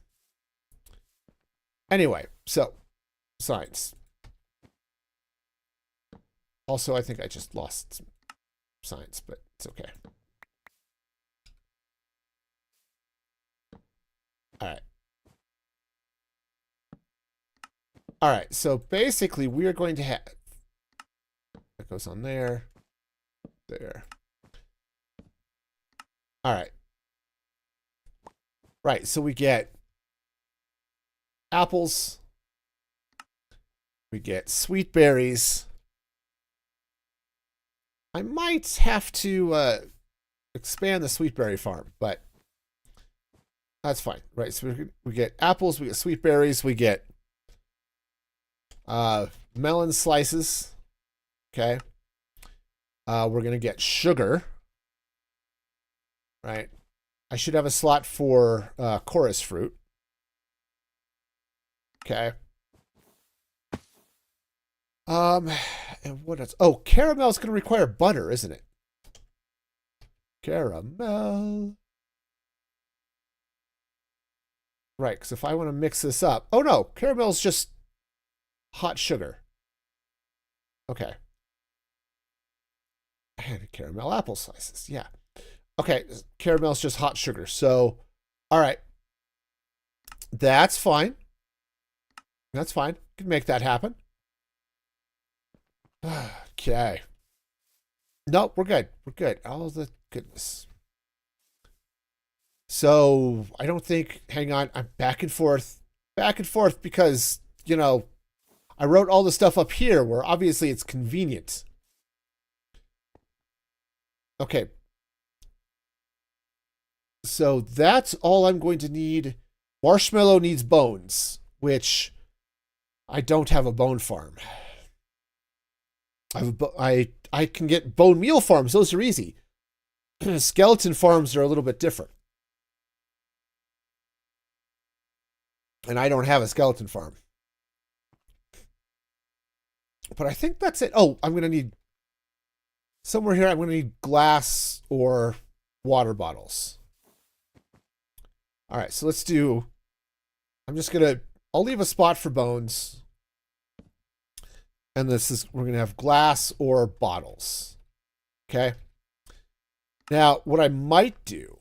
Anyway, so signs. Also, I think I just lost some signs, but it's okay. All right. All right, so basically we are going to have, that goes on there, there. All right. Right, so we get apples, we get sweet berries. I might have to expand the sweet berry farm, but that's fine. Right, so we get apples, we get sweet berries, we get melon slices. Okay. We're going to get sugar. Right. I should have a slot for chorus fruit. Okay. And what else? Oh, caramel is going to require butter, isn't it? Caramel. Right, because if I want to mix this up... Oh, no. Caramel is just hot sugar. Okay. And caramel apple slices. Yeah. Okay. Caramel is just hot sugar. So, all right. That's fine. That's fine. Can make that happen. Okay. No, we're good. We're good. Oh, the goodness. So I don't think, hang on, I'm back and forth because, you know, I wrote all the stuff up here where obviously it's convenient. Okay. So that's all I'm going to need. Marshmallow needs bones, which I don't have a bone farm. I can get bone meal farms. Those are easy. Skeleton farms are a little bit different. And I don't have a skeleton farm. But I think that's it. Oh, I'm going to need... Somewhere here, I'm going to need glass or water bottles. All right, so let's do... I'm just going to... I'll leave a spot for bones. And this is... We're going to have glass or bottles. Okay? Now, what I might do...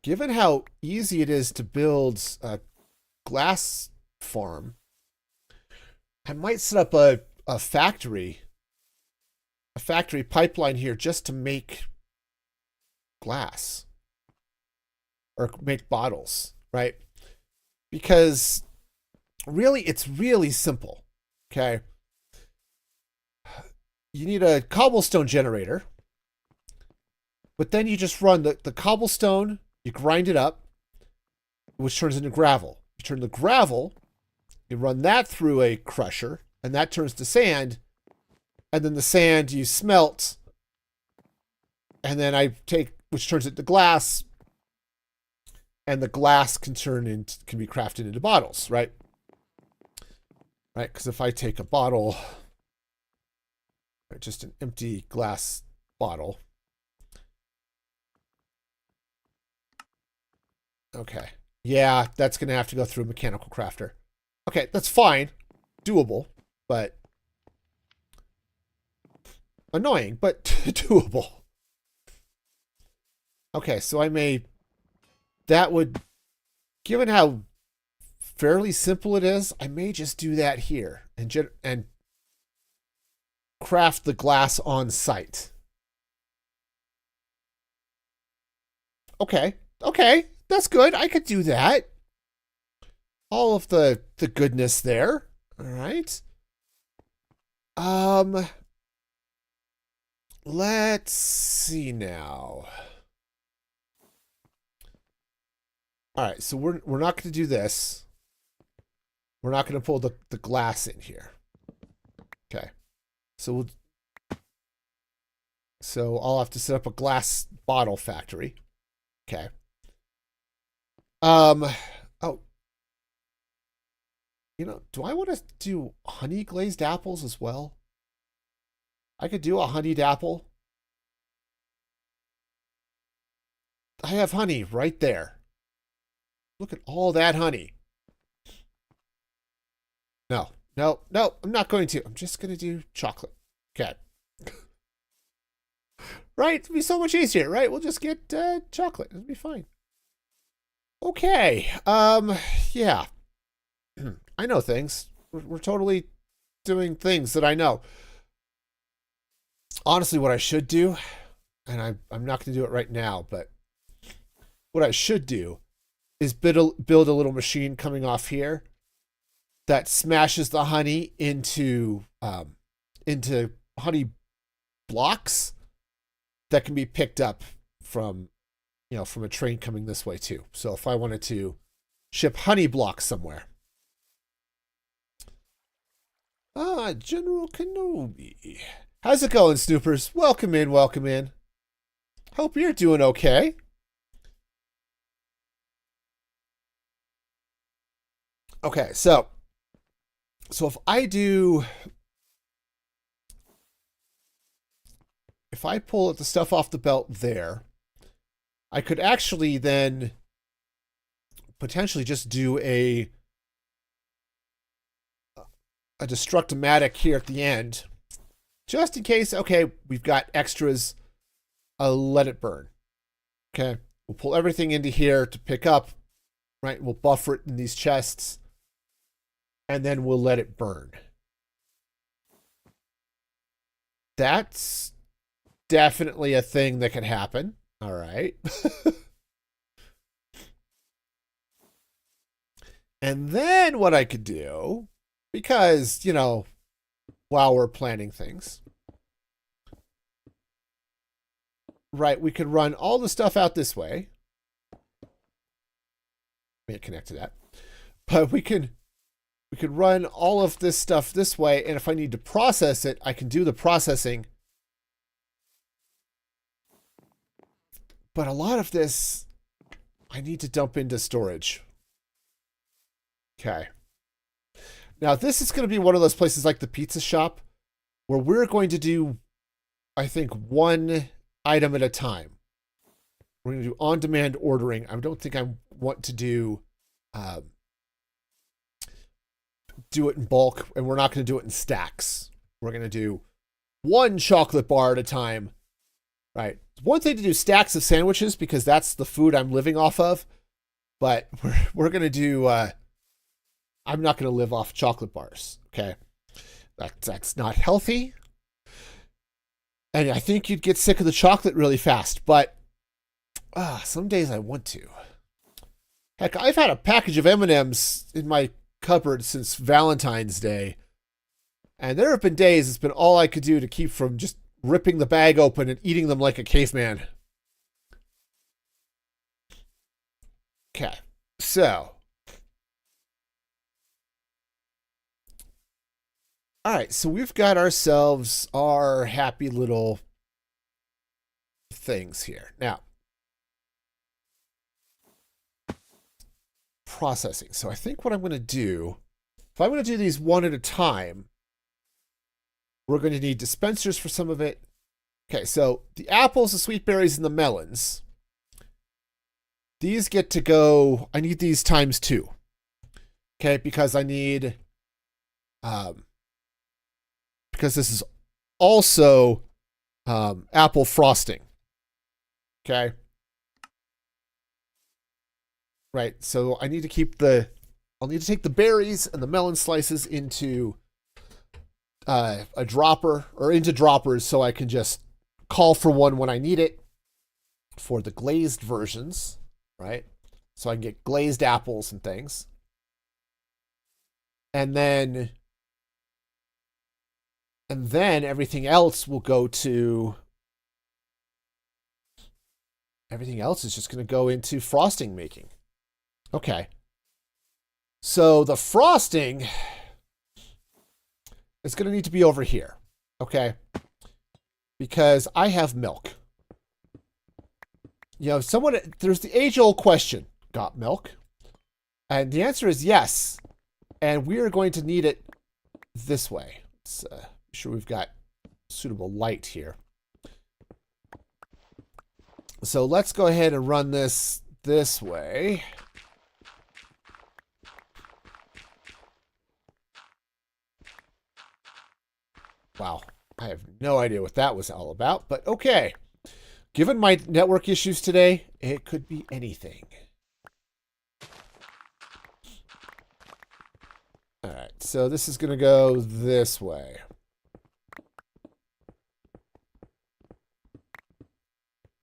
Given how easy it is to build a glass farm, I might set up a factory pipeline here just to make glass or make bottles, right? Because really, it's really simple. Okay. You need a cobblestone generator, but then you just run the cobblestone, you grind it up, which turns into gravel. You turn the gravel, you run that through a crusher, and that turns to sand, and then the sand you smelt, and then which turns it to glass, and the glass can be crafted into bottles, right? Right, because if I take a bottle, just an empty glass bottle. Okay. Yeah, that's going to have to go through a mechanical crafter. Okay, that's fine. Doable, but annoying, but doable. Okay, so given how fairly simple it is, I may just do that here and craft the glass on site. Okay, that's good. I could do that. All of the goodness there. All right. Let's see now. All right, so we're not going to do this. We're not going to pull the glass in here. Okay. So I'll have to set up a glass bottle factory. Okay. Oh. Do I want to do honey glazed apples as well? I could do a honeyed apple. I have honey right there. Look at all that honey. No, I'm not going to. I'm just going to do chocolate. Okay. Right? It'll be so much easier, right? We'll just get chocolate. It'll be fine. Okay. Yeah. I know things. We're totally doing things that I know. Honestly, what I should do, and I'm not going to do it right now, but what I should do is build a little machine coming off here that smashes the honey into honey blocks that can be picked up from a train coming this way too. So if I wanted to ship honey blocks somewhere. General Kenobi. How's it going, Snoopers? Welcome in. Hope you're doing okay. Okay, so if I pull the stuff off the belt there, I could actually then potentially just do a destructomatic here at the end, just in case. Okay, we've got extras. Let it burn. Okay, we'll pull everything into here to pick up. Right, we'll buffer it in these chests, and then we'll let it burn. That's definitely a thing that can happen. All right. And then what I could do, because, while we're planning things, right, we could run all the stuff out this way. Let me connect to that. But we could run all of this stuff this way, and if I need to process it, I can do the processing. But a lot of this, I need to dump into storage. Okay. Now, this is going to be one of those places like the pizza shop where we're going to do, I think, one item at a time. We're going to do on-demand ordering. I don't think I want to do it in bulk, and we're not going to do it in stacks. We're going to do one chocolate bar at a time. Right. It's one thing to do stacks of sandwiches because that's the food I'm living off of, but we're going to do I'm not going to live off chocolate bars. Okay. That's not healthy. And I think you'd get sick of the chocolate really fast, but some days I want to. Heck, I've had a package of M&Ms in my cupboard since Valentine's Day. And there have been days it's been all I could do to keep from just ripping the bag open and eating them like a caveman. Okay, so. All right, so we've got ourselves our happy little things here. Now, processing. So I think what I'm going to do, if I'm going to do these one at a time, we're going to need dispensers for some of it. Okay, so the apples, the sweet berries, and the melons. These get to go, I need these times 2. Okay, because I need, because this is also apple frosting. Okay. Right, so I need to keep I'll need to take the berries and the melon slices into a dropper, or into droppers, so I can just call for one when I need it for the glazed versions, right? So I can get glazed apples and things. And then everything else will go to, everything else is just going to go into frosting making. Okay. So the frosting is going to need to be over here. Okay. Because I have milk. You know, there's the age-old question, got milk? And the answer is yes. And we are going to need it this way. Let's be sure we've got suitable light here. So let's go ahead and run this way. Wow, I have no idea what that was all about, but okay. Given my network issues today, it could be anything. All right, so this is going to go this way.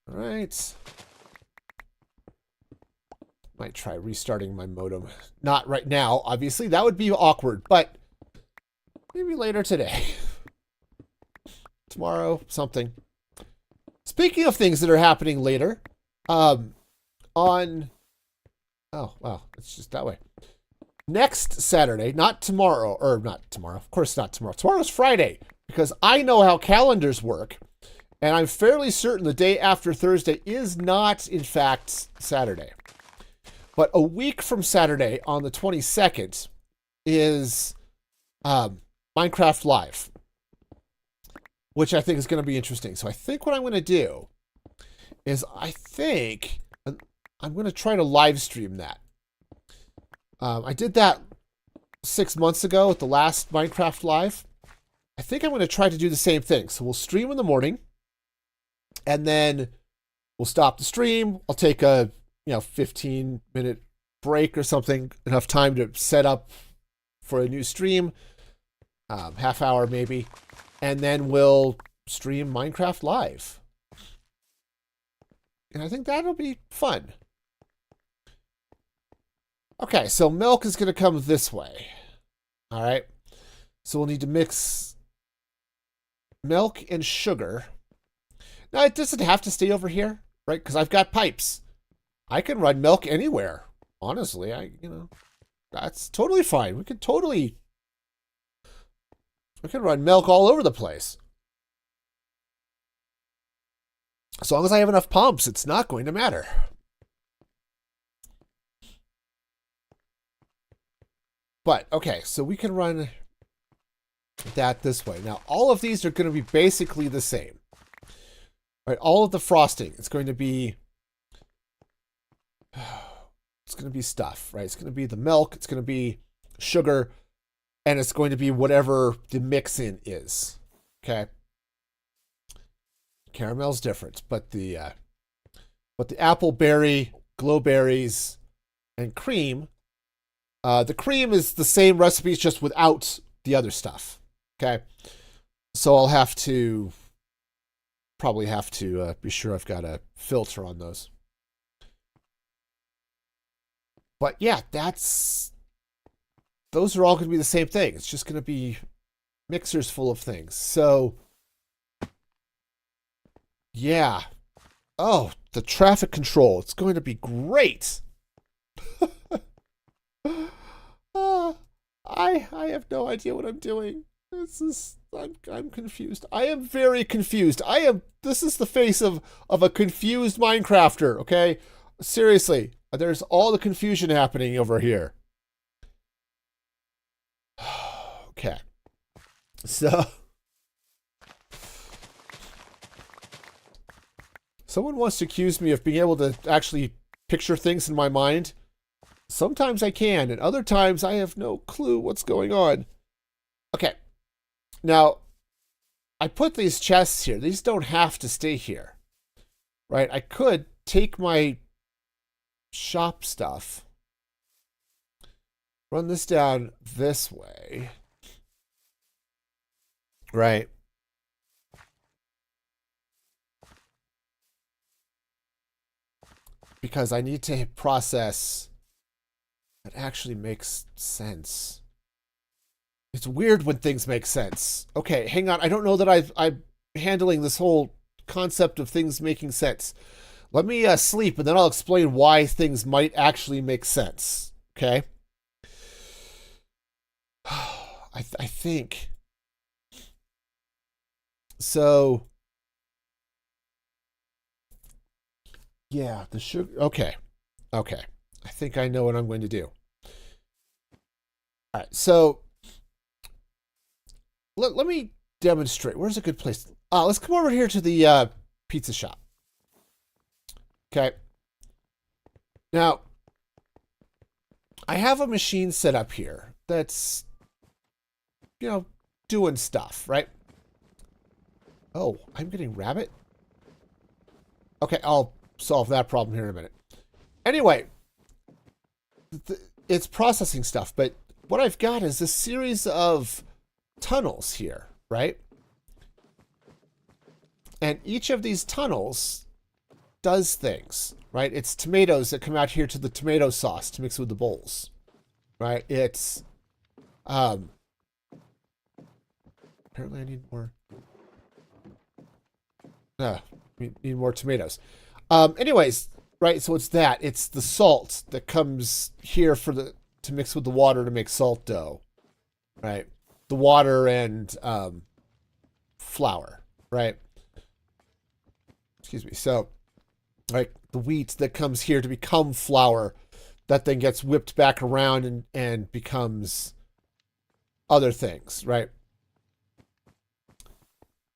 All right. Might try restarting my modem. Not right now, obviously. That would be awkward, but maybe later today. Tomorrow, something. Speaking of things that are happening later, oh, wow, it's just that way. Next Saturday, not tomorrow, of course not tomorrow. Tomorrow's Friday, because I know how calendars work, and I'm fairly certain the day after Thursday is not, in fact, Saturday. But a week from Saturday, on the 22nd, is Minecraft Live, which I think is going to be interesting. So I think what I'm going to do is I'm going to try to live stream that. I did that 6 months ago at the last Minecraft Live. I think I'm going to try to do the same thing. So we'll stream in the morning, and then we'll stop the stream. I'll take a 15-minute break or something, enough time to set up for a new stream, half hour maybe, and then we'll stream Minecraft Live. And I think that'll be fun. Okay, so milk is going to come this way. All right. So we'll need to mix milk and sugar. Now, it doesn't have to stay over here, right? Because I've got pipes. I can run milk anywhere. Honestly, that's totally fine. We can run milk all over the place. As long as I have enough pumps, it's not going to matter. But, okay, so we can run that this way. Now, all of these are going to be basically the same. Right, all of the frosting, it's going to be stuff, right? It's going to be the milk, it's going to be sugar, and it's going to be whatever the mix-in is. Okay? Caramel's different, but the apple berry, glow berries, and cream, the cream is the same recipes, just without the other stuff. Okay? So I'll probably have to be sure I've got a filter on those. But yeah, that's those are all going to be the same thing. It's just going to be mixers full of things. So, yeah. Oh, the traffic control. It's going to be great. I have no idea what I'm doing. I'm confused. I am very confused. This is the face of a confused Minecrafter, okay? Seriously, there's all the confusion happening over here. Okay. So someone wants to accuse me of being able to actually picture things in my mind. Sometimes I can, and other times I have no clue what's going on. Okay. Now, I put these chests here. These don't have to stay here, right? I could take my shop stuff, run this down this way, right? Because I need to process that actually makes sense. It's weird when things make sense. Okay, hang on. I don't know that I'm handling this whole concept of things making sense. Let me sleep, and then I'll explain why things might actually make sense. Okay? I think. So, yeah, the sugar. Okay. Okay. I think I know what I'm going to do. All right, so let me demonstrate. Where's a good place? Let's come over here to the pizza shop. Okay. Now, I have a machine set up here that's, doing stuff, right? Oh, I'm getting rabbit? Okay, I'll solve that problem here in a minute. Anyway, it's processing stuff, but what I've got is a series of tunnels here, right? And each of these tunnels does things, right? It's tomatoes that come out here to the tomato sauce to mix with the bowls, right? It's, apparently I need more, need more tomatoes. Anyways, right, so it's that. It's the salt that comes here to mix with the water to make salt dough, right? The water and flour, right? Excuse me. So, like the wheat that comes here to become flour, that then gets whipped back around and becomes other things, right?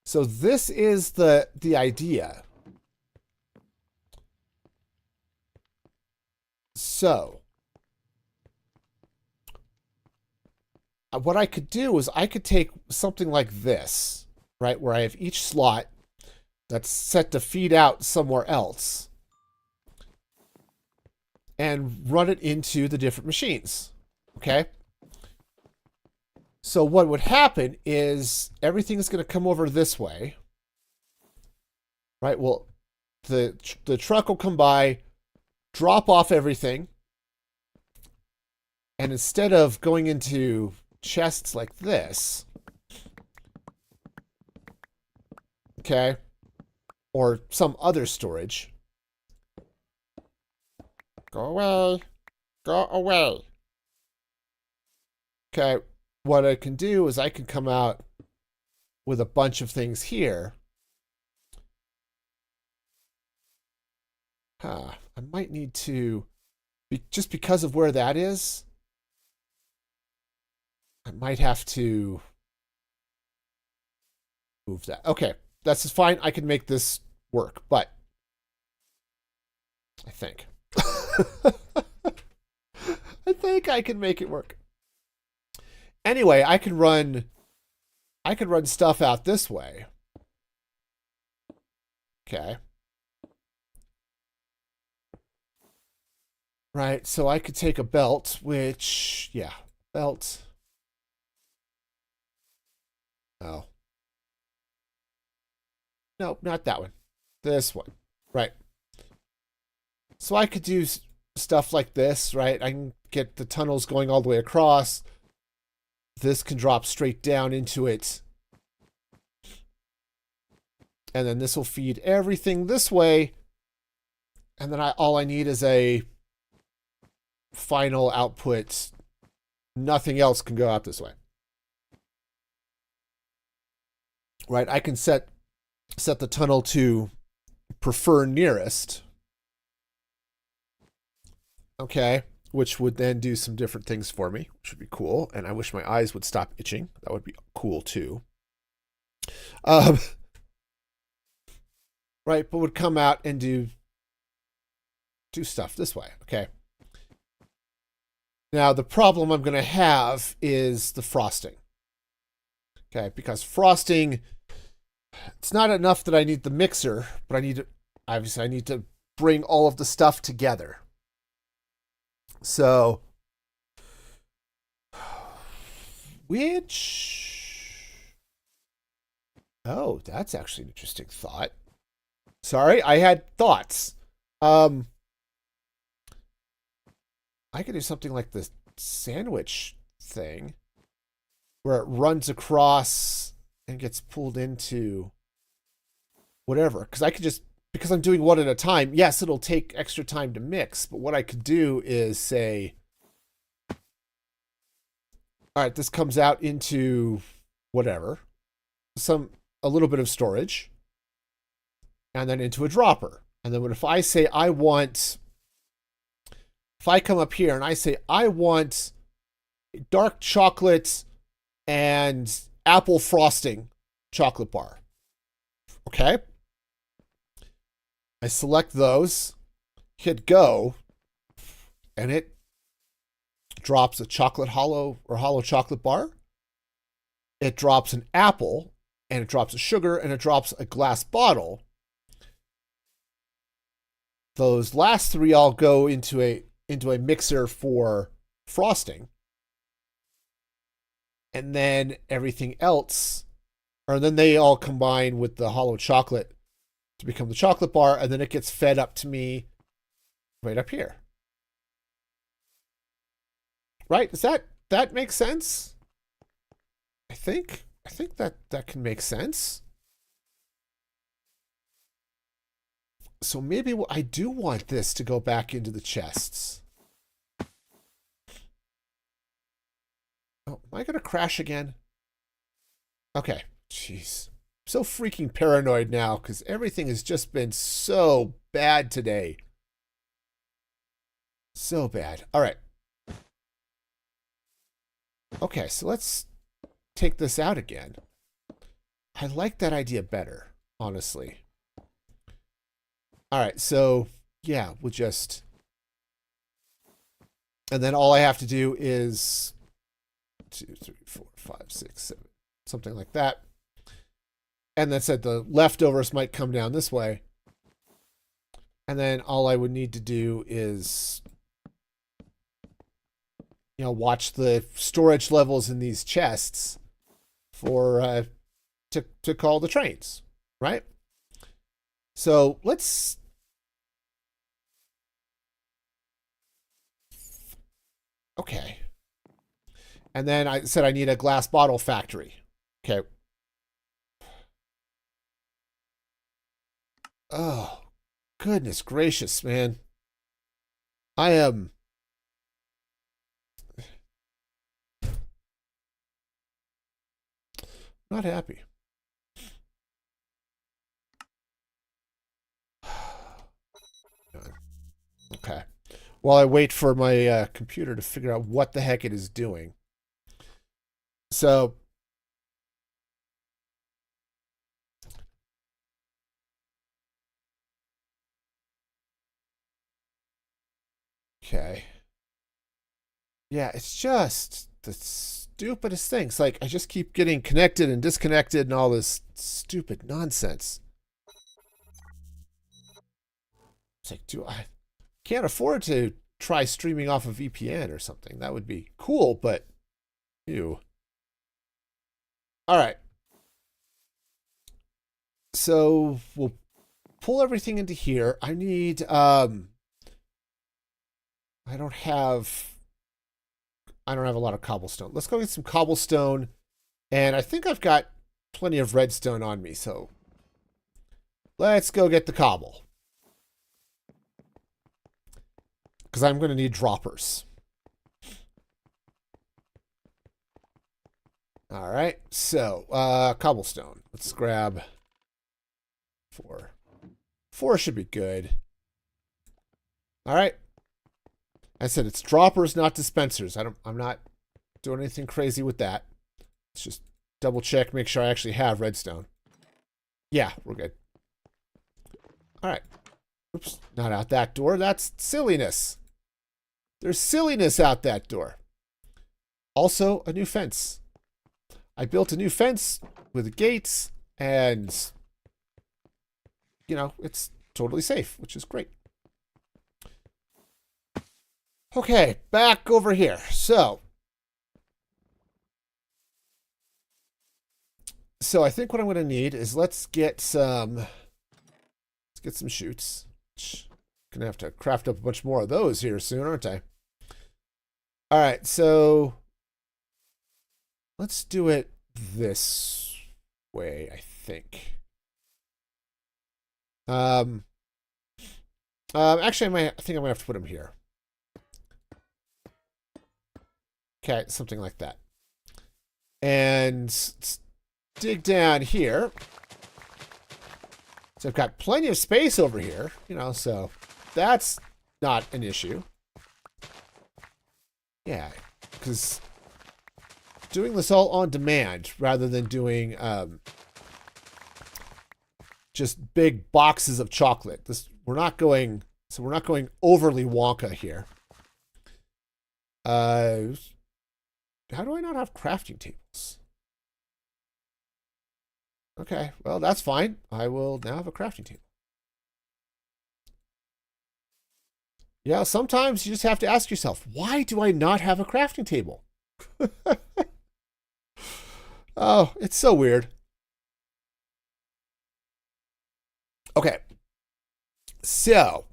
So this is the idea. So, what I could do is I could take something like this, right, where I have each slot that's set to feed out somewhere else, and run it into the different machines, okay? So what would happen is everything's going to come over this way, right? Well, the truck will come by, drop off everything, and instead of going into chests like this, okay, or some other storage, go away, go away. Okay, what I can do is I can come out with a bunch of things here. I might need to, just because of where that is, I might have to move that. Okay, that's fine. I can make this work, but I think. I think I can make it work. Anyway, I could run stuff out this way. Okay. Right, so I could take a belt, which, yeah, belt. Oh. No, not that one. This one. Right. So I could do stuff like this, right? I can get the tunnels going all the way across, This can drop straight down into it. And then this will feed everything this way. And then all I need is a final output. Nothing else can go out this way. Right? I can set the tunnel to prefer nearest. Okay. Which would then do some different things for me, which would be cool. And I wish my eyes would stop itching. That would be cool too. Right, but would come out and do stuff this way. Okay. Now, the problem I'm going to have is the frosting. Okay, because frosting, it's not enough that I need the mixer, but I need to bring all of the stuff together. So, oh, that's actually an interesting thought. Sorry, I had thoughts. I could do something like the sandwich thing where it runs across and gets pulled into whatever. Because I'm doing one at a time, yes, it'll take extra time to mix, but what I could do is say, all right, this comes out into whatever, a little bit of storage, and then into a dropper. And then if I come up here and I say, I want dark chocolate and apple frosting chocolate bar. Okay. I select those, hit go, and it drops a chocolate hollow chocolate bar. It drops an apple, and it drops a sugar, and it drops a glass bottle. Those last three all go into a mixer for frosting. And then everything else, or then they all combine with the hollow chocolate to become the chocolate bar, and then it gets fed up to me right up here. Right? Does that make sense? I think that can make sense. So maybe I do want this to go back into the chests. Oh, am I going to crash again? Okay. Jeez. I'm so freaking paranoid now because everything has just been so bad today. So bad. All right. Okay, so let's take this out again. I like that idea better, honestly. All right, so yeah, we'll just... And then all I have to do is 2, 3, 4, 5, 6, 7, something like that. And that said, the leftovers might come down this way. And then all I would need to do is, watch the storage levels in these chests for to call the trains, right? So let's... Okay. And then I said I need a glass bottle factory. Okay. Oh, goodness gracious, man. I am... not happy. Okay. While I wait for my computer to figure out what the heck it is doing. So... Okay. Yeah, it's just the stupidest thing. It's like I just keep getting connected and disconnected and all this stupid nonsense. It's like, I can't afford to try streaming off a VPN or something. That would be cool, but ew. All right. So we'll pull everything into here. I need I don't have I don't have a lot of cobblestone. Let's go get some cobblestone. And I think I've got plenty of redstone on me, so let's go get the cobble. Because I'm going to need droppers. All right, so cobblestone. Let's grab 4. 4 should be good. All right. I said it's droppers, not dispensers. I'm not doing anything crazy with that. Let's just double check, make sure I actually have redstone. Yeah, we're good. All right. Oops, not out that door. That's silliness. There's silliness out that door. Also, a new fence. I built a new fence with gates, and, you know, it's totally safe, which is great. Okay, back over here. So I think what I'm going to need is let's get some shoots. Gonna have to craft up a bunch more of those here soon, aren't I? All right, so let's do it this way, I think. Actually, I think I'm gonna have to put them here. Okay, something like that. And let's dig down here. So I've got plenty of space over here, you know, so that's not an issue. Yeah, because doing this all on demand rather than doing just big boxes of chocolate. We're not going overly Wonka here. How do I not have crafting tables? Okay, well, that's fine. I will now have a crafting table. Yeah, sometimes you just have to ask yourself, why do I not have a crafting table? Oh, it's so weird. Okay. So.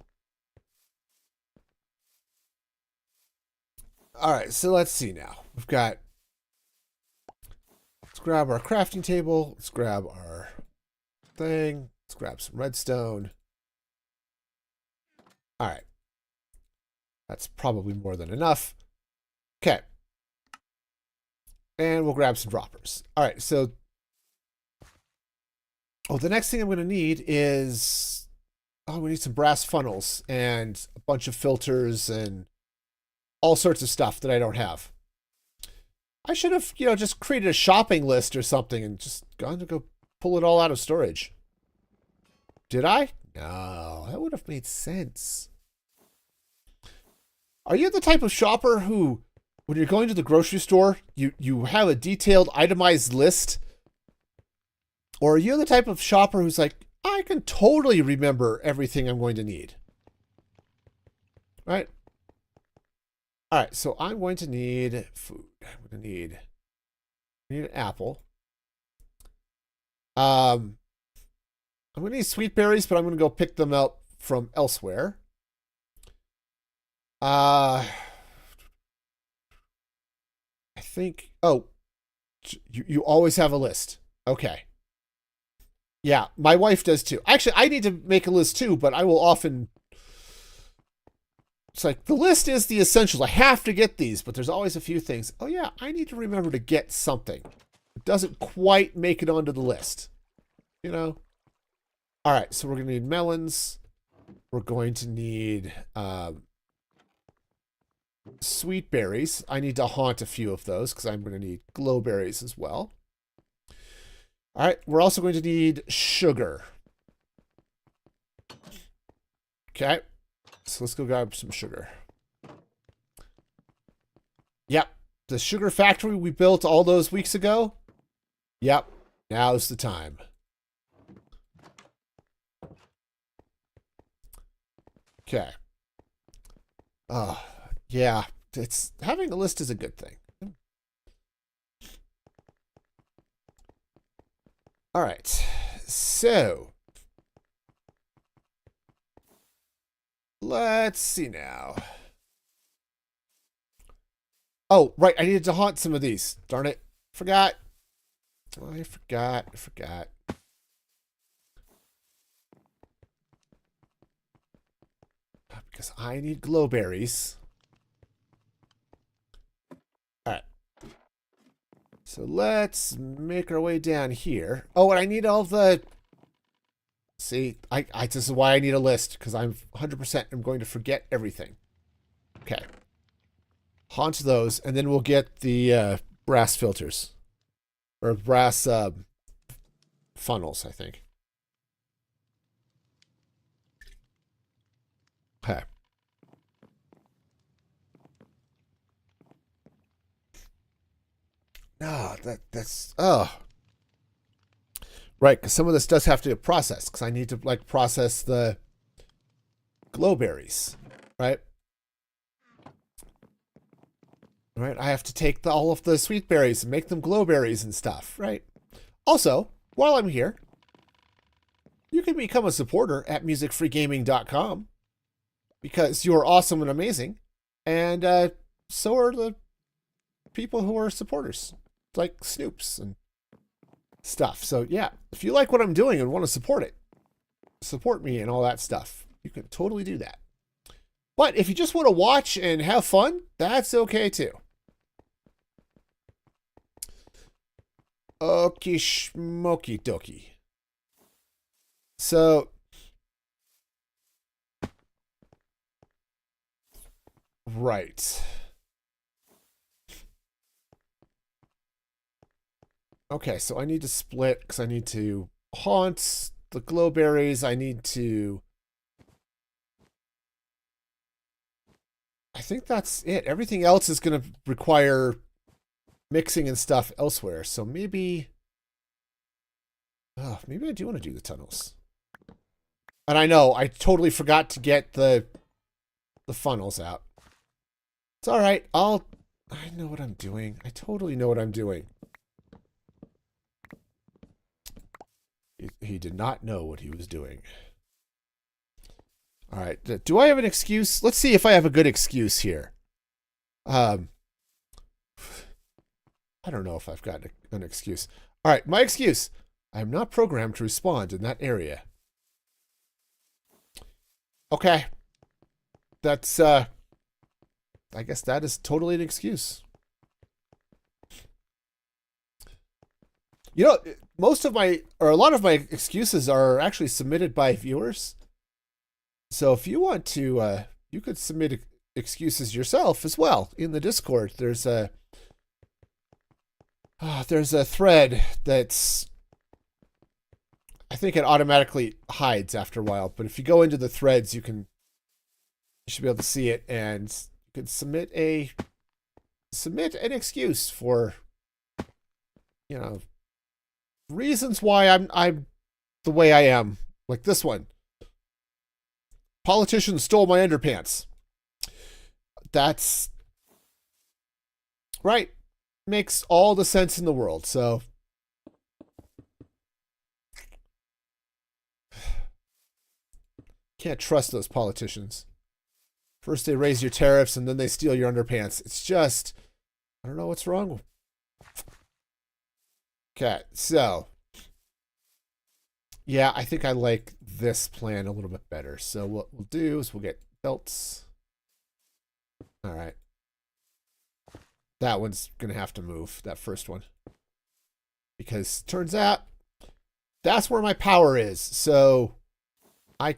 All right, so let's see now. We've got... Let's grab our crafting table. Let's grab our thing. Let's grab some redstone. All right. That's probably more than enough. Okay. And we'll grab some droppers. All right, so... Oh, the next thing I'm going to need is... Oh, we need some brass funnels and a bunch of filters and all sorts of stuff that I don't have. I should have, you know, just created a shopping list or something and just gone to go pull it all out of storage. Did I? No, that would have made sense. Are you the type of shopper who, when you're going to the grocery store, you have a detailed, itemized list? Or are you the type of shopper who's like, I can totally remember everything I'm going to need? Right? All right, so I'm going to need food. I'm going to need an apple. I'm going to need sweet berries, but I'm going to go pick them out from elsewhere. I think... Oh, you always have a list. Okay. Yeah, my wife does too. Actually, I need to make a list too, but I will often... It's like, the list is the essentials. I have to get these, but there's always a few things. Oh yeah, I need to remember to get something. It doesn't quite make it onto the list. You know? All right, so we're going to need melons. We're going to need sweet berries. I need to haunt a few of those because I'm going to need glow berries as well. All right, we're also going to need sugar. Okay. So let's go grab some sugar. Yep. The sugar factory we built all those weeks ago. Yep. Now's the time. Okay. Yeah. It's having a list is a good thing. All right. So let's see now. Oh, right. I needed to haunt some of these. Darn it. Forgot. I forgot. Because I need glowberries. Alright. So let's make our way down here. Oh, and I need all the... See, this is why I need a list, because I'm 100% I'm going to forget everything. Okay. Haunt those, and then we'll get the brass filters. Or brass funnels, I think. Okay. No, that's oh. Right, because some of this does have to get processed, because I need to like process the glowberries, right? Right, I have to take all of the sweet berries and make them glowberries and stuff, right? Also, while I'm here, you can become a supporter at musicfreegaming.com because you're awesome and amazing, and so are the people who are supporters, like Snoops and stuff. So yeah, if you like what I'm doing and want to support me and all that stuff, you can totally do that. But if you just want to watch and have fun, that's okay too. Okie schmoky dokie. So, right. Okay, so I need to split because I need to haunt the glowberries. I need to... I think that's it. Everything else is going to require mixing and stuff elsewhere. So maybe... Oh, maybe I do want to do the tunnels. And I know, I totally forgot to get the funnels out. It's alright. I know what I'm doing. I totally know what I'm doing. He did not know what he was doing. All right. Do I have an excuse? Let's see if I have a good excuse here. I don't know if I've got an excuse. All right. My excuse. I'm not programmed to respond in that area. Okay. That's, I guess that is totally an excuse. You know, a lot of my excuses are actually submitted by viewers. So if you want to, you could submit excuses yourself as well in the Discord. There's a thread that's, I think it automatically hides after a while. But if you go into the threads, you should be able to see it, and you can submit an excuse for, you know, reasons why I'm the way I am, like this one. Politicians stole my underpants. That's right. Makes all the sense in the world. So can't trust those politicians. First they raise your tariffs and then they steal your underpants. It's just, I don't know what's wrong. Okay, so yeah, I think I like this plan a little bit better. So what we'll do is we'll get belts. All right. That one's going to have to move, that first one. Because turns out that's where my power is. So I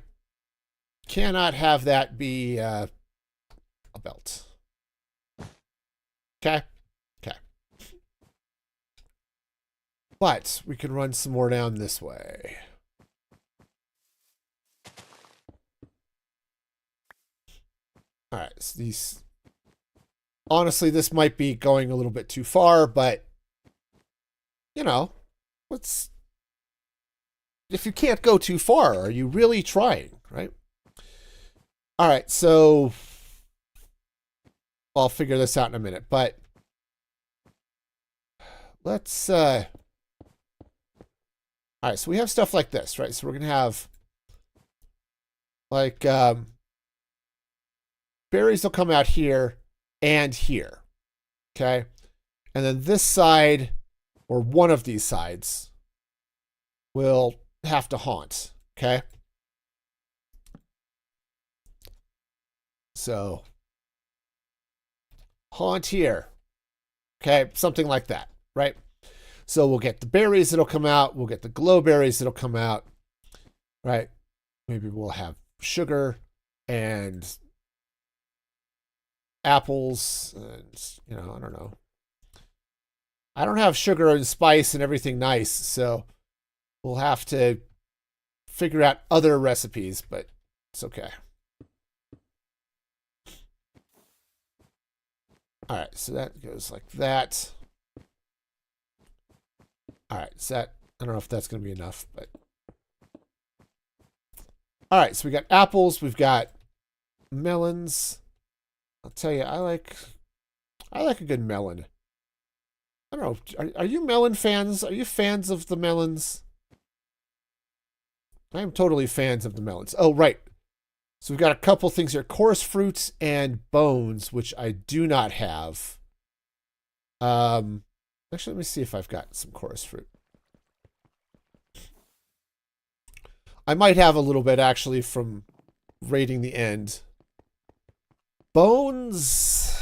cannot have that be a belt. Okay. Okay. But we can run some more down this way. All right, so these... Honestly, this might be going a little bit too far, but, you know, if you can't go too far, are you really trying, right? All right, so I'll figure this out in a minute, but let's, all right, so we have stuff like this, right? So we're going to have, like, berries will come out here and here. Okay. And then this side, or one of these sides, will have to haunt. Okay. So haunt here. Okay. Something like that. Right. So we'll get the berries that'll come out. We'll get the glow berries that'll come out. Right. Maybe we'll have sugar and apples and, I don't know. I don't have sugar and spice and everything nice, so we'll have to figure out other recipes, but it's okay. All right, so that goes like that. All right, so that, I don't know if that's going to be enough, but. All right, so we got apples, we've got melons. I'll tell you, I like a good melon. I don't know. Are you melon fans? Are you fans of the melons? I am totally fans of the melons. Oh, right. So we've got a couple things here. Coarse fruits and bones, which I do not have. Actually, let me see if I've got some coarse fruit. I might have a little bit, actually, from raiding the end. Bones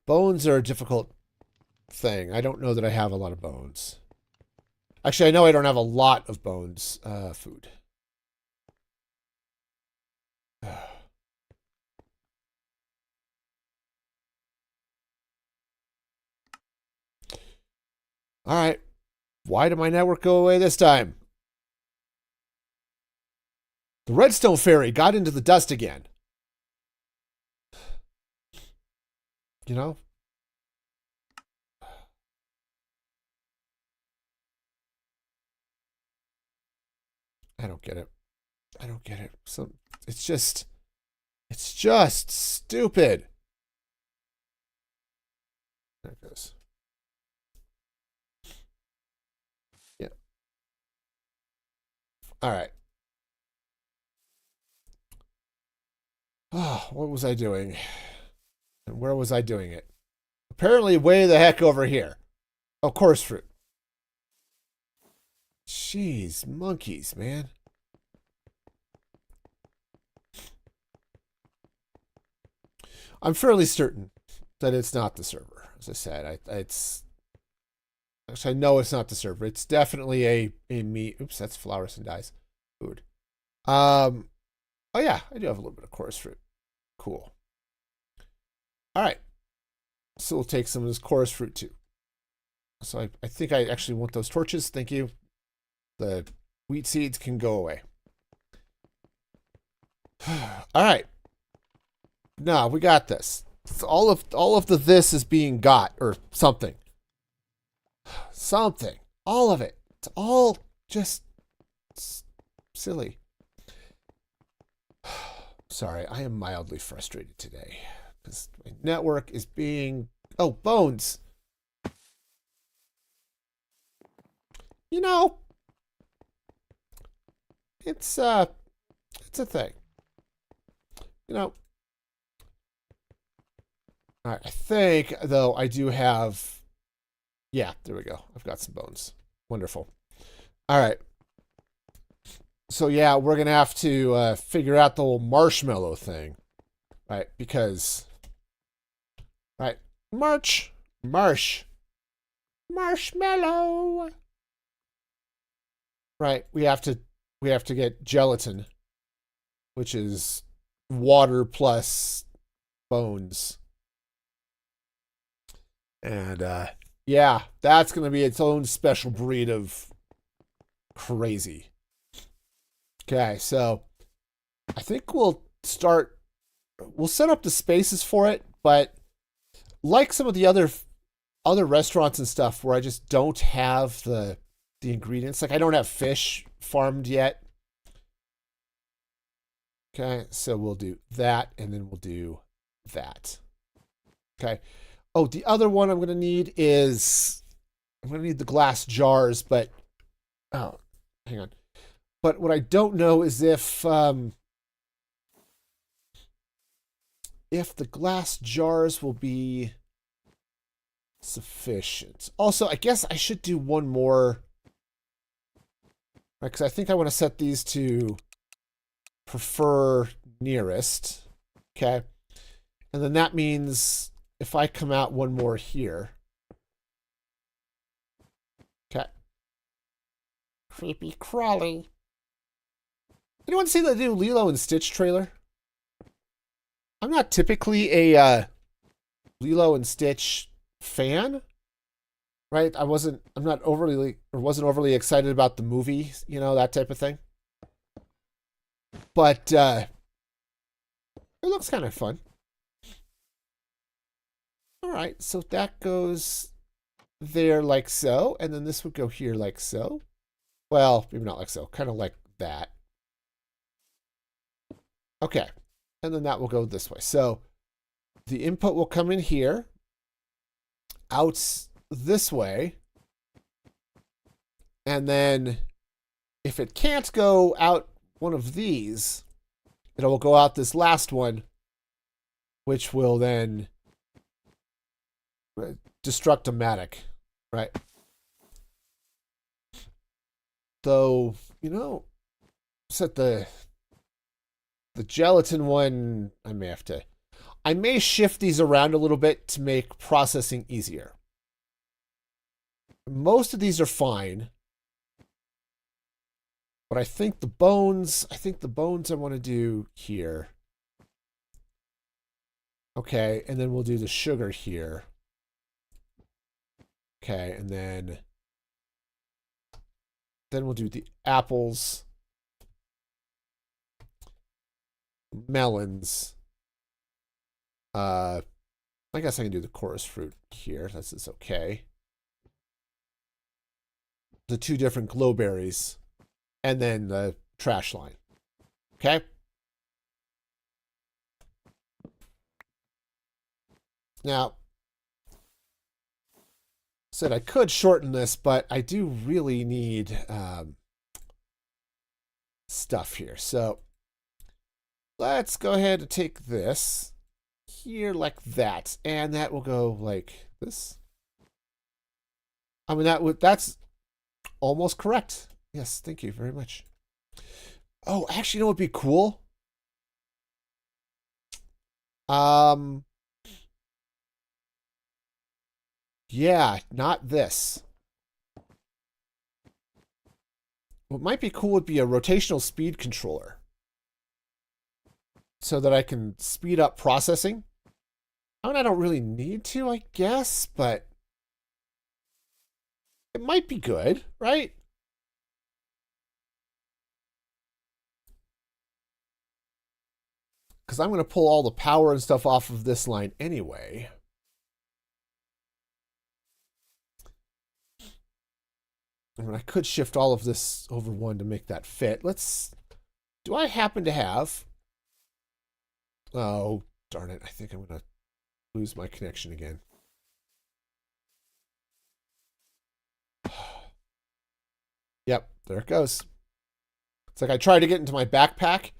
are a difficult thing. I don't know that I have a lot of bones. Actually, I know I don't have a lot of bones food. All right. Why did my network go away this time? The redstone fairy got into the dust again. You know? I don't get it. I don't get it. It's just stupid. There it goes. Yeah. All right. Oh, what was I doing? And where was I doing it? Apparently way the heck over here. Oh, coarse fruit. Jeez, monkeys, man. I'm fairly certain that it's not the server. As I said, it's actually I know it's not the server. It's definitely a meat. Oops, that's flowers and dyes. Food. Oh yeah, I do have a little bit of coarse fruit. Cool. All right. So we'll take some of this coarse fruit too. So I think I actually want those torches. Thank you. The wheat seeds can go away. All right. No, we got this. All of this is being got or something. Something. All of it. It's all just silly. Sorry, I am mildly frustrated today because my network is being bones. It's a thing. All right, I think, though, I do have... Yeah, there we go. I've got some bones. Wonderful. All right. So, yeah, we're going to have to figure out the whole marshmallow thing. Right, because... Right, marshmallow. Right, we have to get gelatin, which is water plus bones. And yeah, that's going to be its own special breed of crazy. Okay, so I think we'll set up the spaces for it, but like some of the other restaurants and stuff where I just don't have the ingredients, like I don't have fish farmed yet. Okay, so we'll do that and then we'll do that. Okay. Oh, the other one I'm going to need the glass jars, but oh, hang on. But what I don't know is if the glass jars will be sufficient. Also, I guess I should do one more, right? Because I think I want to set these to prefer nearest. Okay. And then that means if I come out one more here. Okay. Creepy crawly. Anyone see the new Lilo and Stitch trailer? I'm not typically a Lilo and Stitch fan, right? I'm not overly, or wasn't overly excited about the movie, you know, that type of thing. But it looks kind of fun. All right, so that goes there like so, and then this would go here like so. Well, maybe not like so, kind of like that. Okay, and then that will go this way. So the input will come in here, out this way, and then if it can't go out one of these, it will go out this last one, which will then destruct-o-matic, right? Though, you know, set the gelatin one, I may shift these around a little bit to make processing easier. Most of these are fine. But I think the bones I want to do here. Okay, and then we'll do the sugar here. Okay, and then we'll do the apples, melons. I guess I can do the chorus fruit here. This is okay. The two different glowberries, and then the trash line. Okay. Now, said I could shorten this, but I do really need stuff here. So let's go ahead and take this here like that, and that will go like this. I mean, that's almost correct. Yes, thank you very much. Oh, actually, you know what would be cool? Yeah, not this. What might be cool would be a rotational speed controller, so that I can speed up processing. I mean, I don't really need to, I guess, but it might be good, right? Because I'm going to pull all the power and stuff off of this line anyway. I mean, I could shift all of this over one to make that fit. Do I happen to have... Oh, darn it. I think I'm going to lose my connection again. Yep, there it goes. It's like I tried to get into my backpack,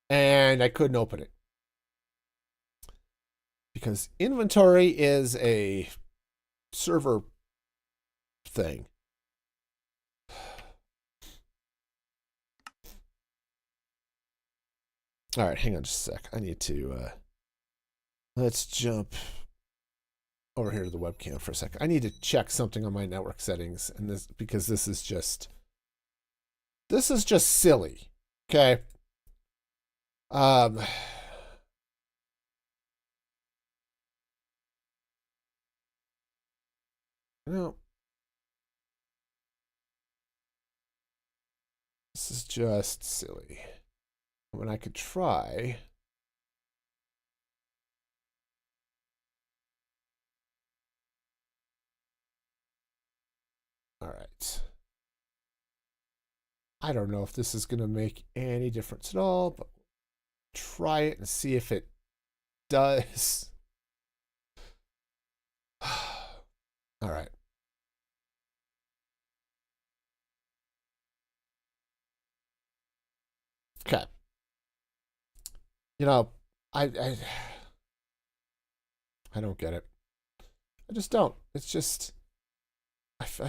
and I couldn't open it. Because inventory is a server thing. All right, hang on just a sec. I need to, let's jump over here to the webcam for a second. I need to check something on my network settings, and because this is just silly. Okay. No. This is just silly. When I could try. All right. I don't know if this is going to make any difference at all, but try it and see if it does. All right. Okay. You know, I don't get it. I just don't. It's just,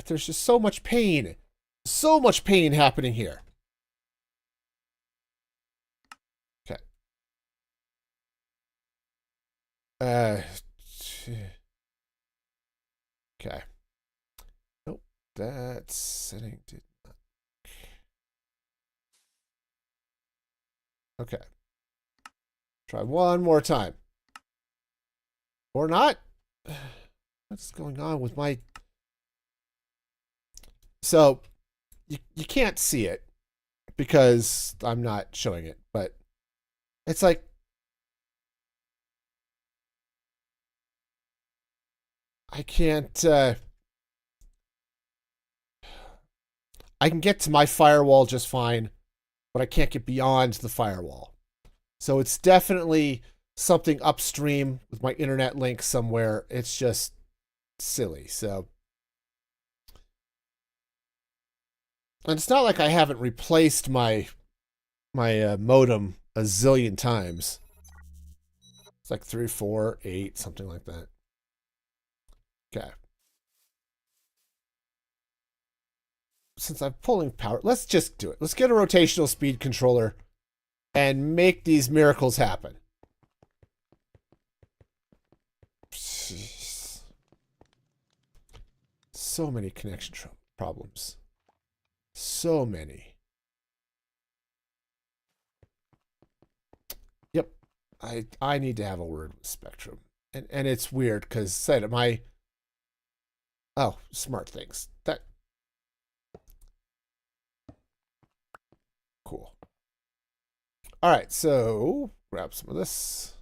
there's just so much pain. So much pain happening here. Okay. Okay. Nope. That setting did not. Okay. Try one more time. Or not. What's going on with my... So, you can't see it because I'm not showing it, but it's like I can't... I can get to my firewall just fine, but I can't get beyond the firewall. So it's definitely something upstream with my internet link somewhere. It's just silly. So, and it's not like I haven't replaced my modem a zillion times. It's like 3, 4, 8, something like that. Okay. Since I'm pulling power, let's just do it. Let's get a rotational speed controller and make these miracles happen. Jeez. So many connection problems. So many. Yep. I need to have a word with Spectrum. And it's weird because said my smart things. That cool. All right, so grab some of this.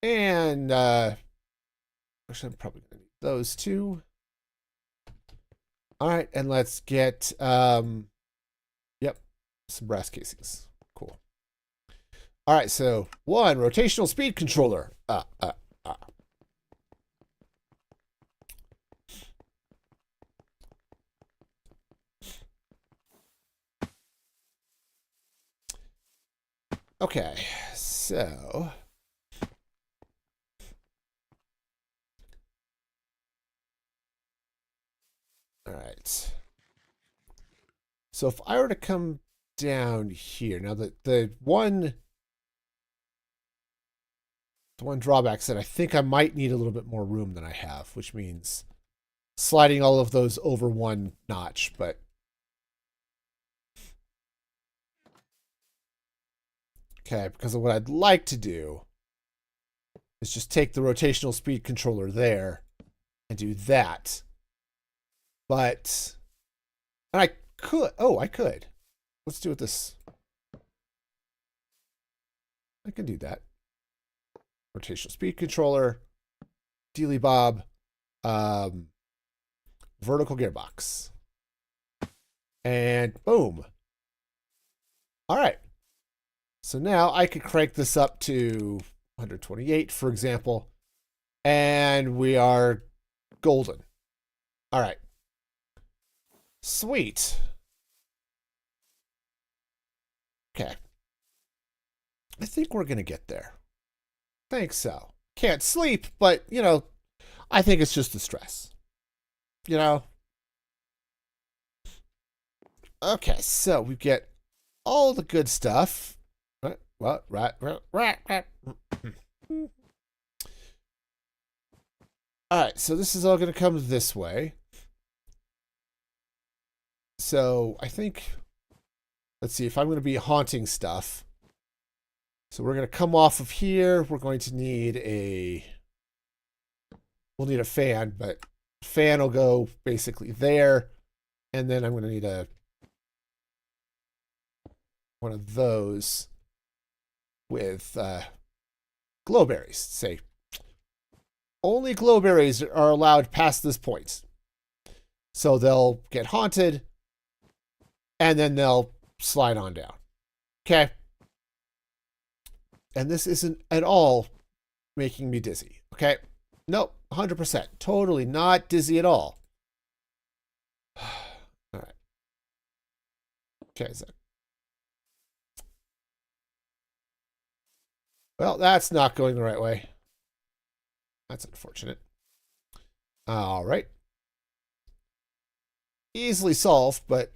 And actually I'm probably gonna need those two. All right, and let's get yep, some brass casings. Cool. All right, so one rotational speed controller. Okay, so all right. So if I were to come down here, now the one drawback is that I think I might need a little bit more room than I have, which means sliding all of those over one notch, but okay, because of what I'd like to do is just take the rotational speed controller there and do that. But and I could. Let's do it this. I can do that. Rotational speed controller, Dealy Bob, vertical gearbox. And boom. All right. So now I could crank this up to 128, for example, and we are golden. All right. Sweet. Okay. I think we're going to get there. Think so. Can't sleep, but, you know, I think it's just the stress. You know? Okay, so we get all the good stuff. What? Right. All right, so this is all going to come this way. So I think, let's see if I'm going to be haunting stuff. So we're going to come off of here. We're going to need we'll need a fan, but fan will go basically there. And then I'm going to need one of those with glowberries. Say, only glowberries are allowed past this point. So they'll get haunted, and then they'll slide on down. Okay? And this isn't at all making me dizzy. Okay? Nope, 100%. Totally not dizzy at all. All right. Okay, so. Well, that's not going the right way. That's unfortunate. All right. Easily solved, but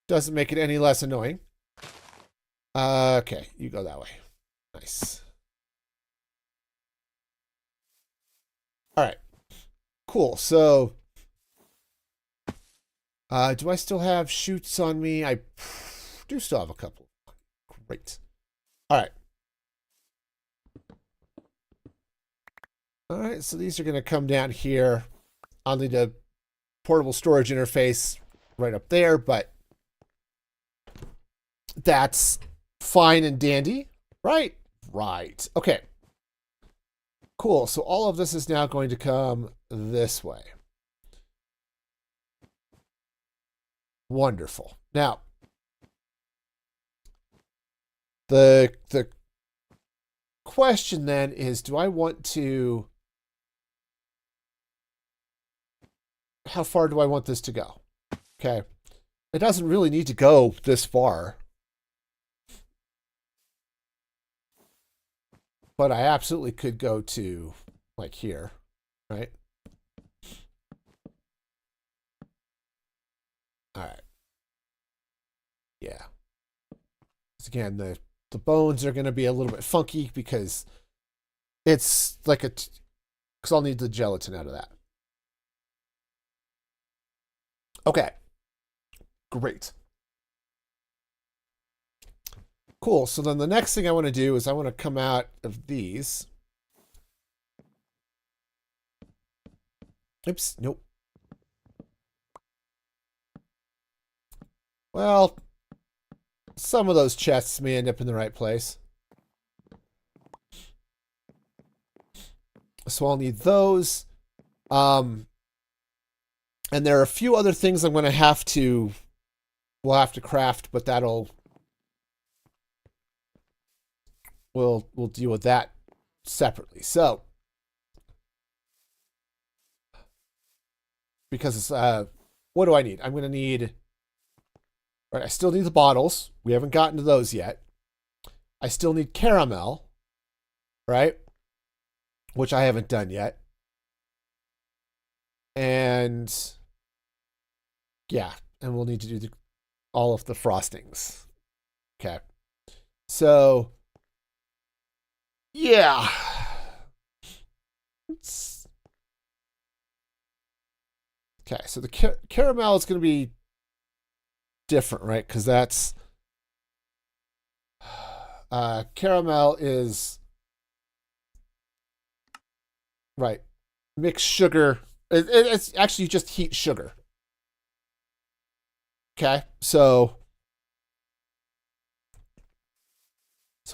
doesn't make it any less annoying. Okay, you go that way. Nice. All right. Cool. So, do I still have shoots on me? I do still have a couple. Great. All right. All right, so these are going to come down here. I'll need a portable storage interface right up there, but that's fine and dandy, right? Right. Okay. Cool. So all of this is now going to come this way. Wonderful. Now, the question then is, do I want to, how far do I want this to go? Okay. It doesn't really need to go this far. But I absolutely could go to like here, right? All right. Yeah. Again, the bones are going to be a little bit funky because it's like because I'll need the gelatin out of that. Okay. Great. Cool. So then the next thing I want to do is I want to come out of these. Oops. Nope. Well, some of those chests may end up in the right place. So I'll need those. And there are a few other things I'm going to have to, we'll have to craft, but we'll deal with that separately. So, because it's, what do I need? I'm going to need, right, I still need the bottles. We haven't gotten to those yet. I still need caramel, right? Which I haven't done yet. And yeah, and we'll need to do all of the frostings. Okay. So, yeah. Okay, so the caramel is going to be different, right? Because that's caramel is right. Mixed sugar. It's actually just heat sugar. Okay, so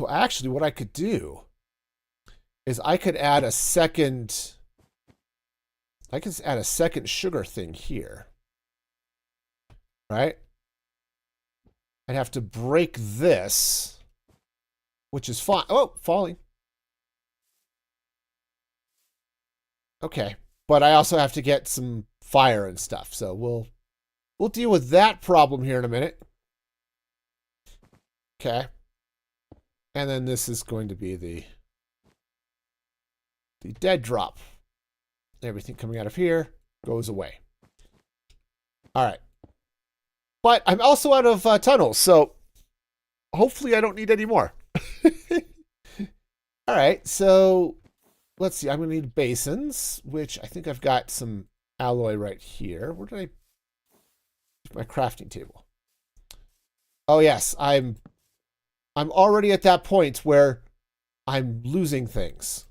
actually, what I could do is I could add a second. I could add a second sugar thing here, right? I'd have to break this, which is fine. Oh, falling. Okay, but I also have to get some fire and stuff, so we'll deal with that problem here in a minute. Okay, and then this is going to be the dead drop. Everything coming out of here goes away. All right. But I'm also out of tunnels, so hopefully I don't need any more. All right, so let's see. I'm going to need basins, which I think I've got some alloy right here. Where did I... my crafting table. Oh, yes. I'm already at that point where I'm losing things.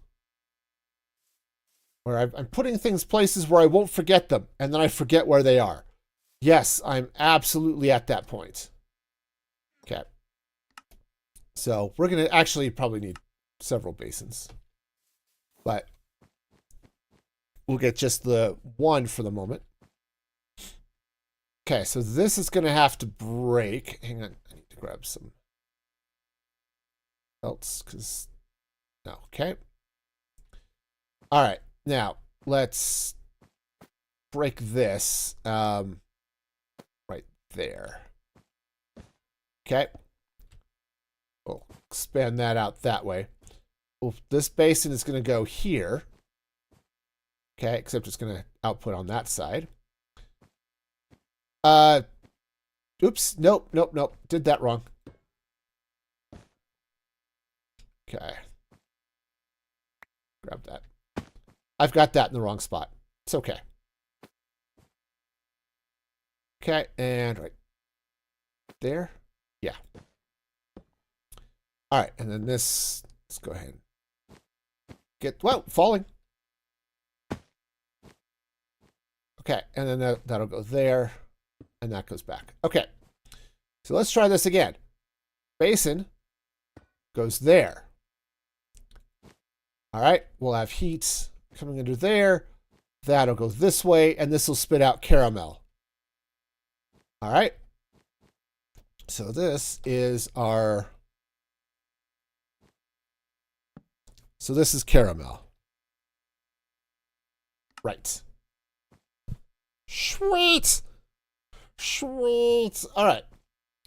Where I'm putting things places where I won't forget them, and then I forget where they are. Yes, I'm absolutely at that point. Okay. So we're going to actually probably need several basins. But we'll get just the one for the moment. Okay, so this is going to have to break. Hang on, I need to grab some else, because... no, okay. All right. Now, let's break this right there. Okay. We'll expand that out that way. Well, this basin is going to go here. Okay, except it's going to output on that side. Oops, nope. Did that wrong. Okay. Grab that. I've got that in the wrong spot. It's okay. Okay, and right there. Yeah. All right, and then this, let's go ahead and get, well, falling. Okay, and then that'll go there, and that goes back. Okay, so let's try this again. Basin goes there. All right, we'll have heat coming under there. That'll go this way, and this will spit out caramel. All right. So this is our... So this is caramel. Right. Sweet. Sweet. All right.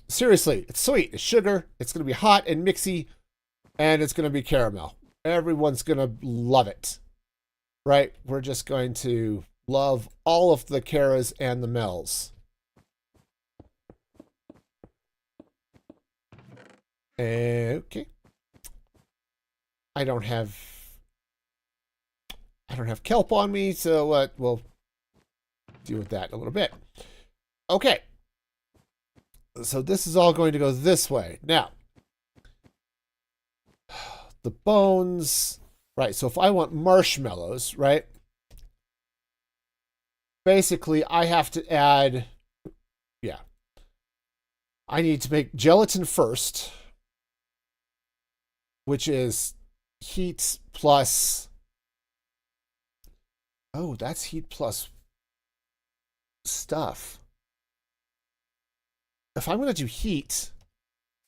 Seriously, it's sweet. It's sugar. It's going to be hot and mixy, and it's going to be caramel. Everyone's going to love it. Right? We're just going to love all of the caras and the mels. Okay. I don't have kelp on me, so we'll deal with that in a little bit. Okay. So this is all going to go this way. Now, the bones, right? So if I want marshmallows, right? Basically, I have to add, yeah. I need to make gelatin first, which is heat plus, oh, that's heat plus stuff. If I'm going to do heat,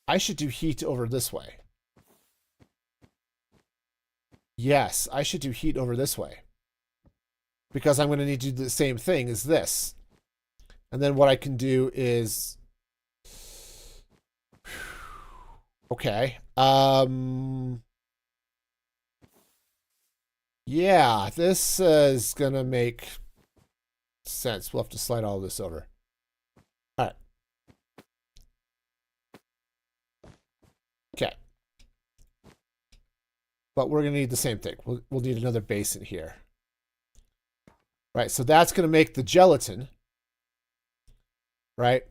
I should do heat over this way. Yes, I should do heat over this way. Because I'm going to need to do the same thing as this. And then what I can do is... Okay. Yeah, this is going to make sense. We'll have to slide all this over. All right. Okay. But we're going to need the same thing. We'll need another basin here. Right, so that's going to make the gelatin. Right?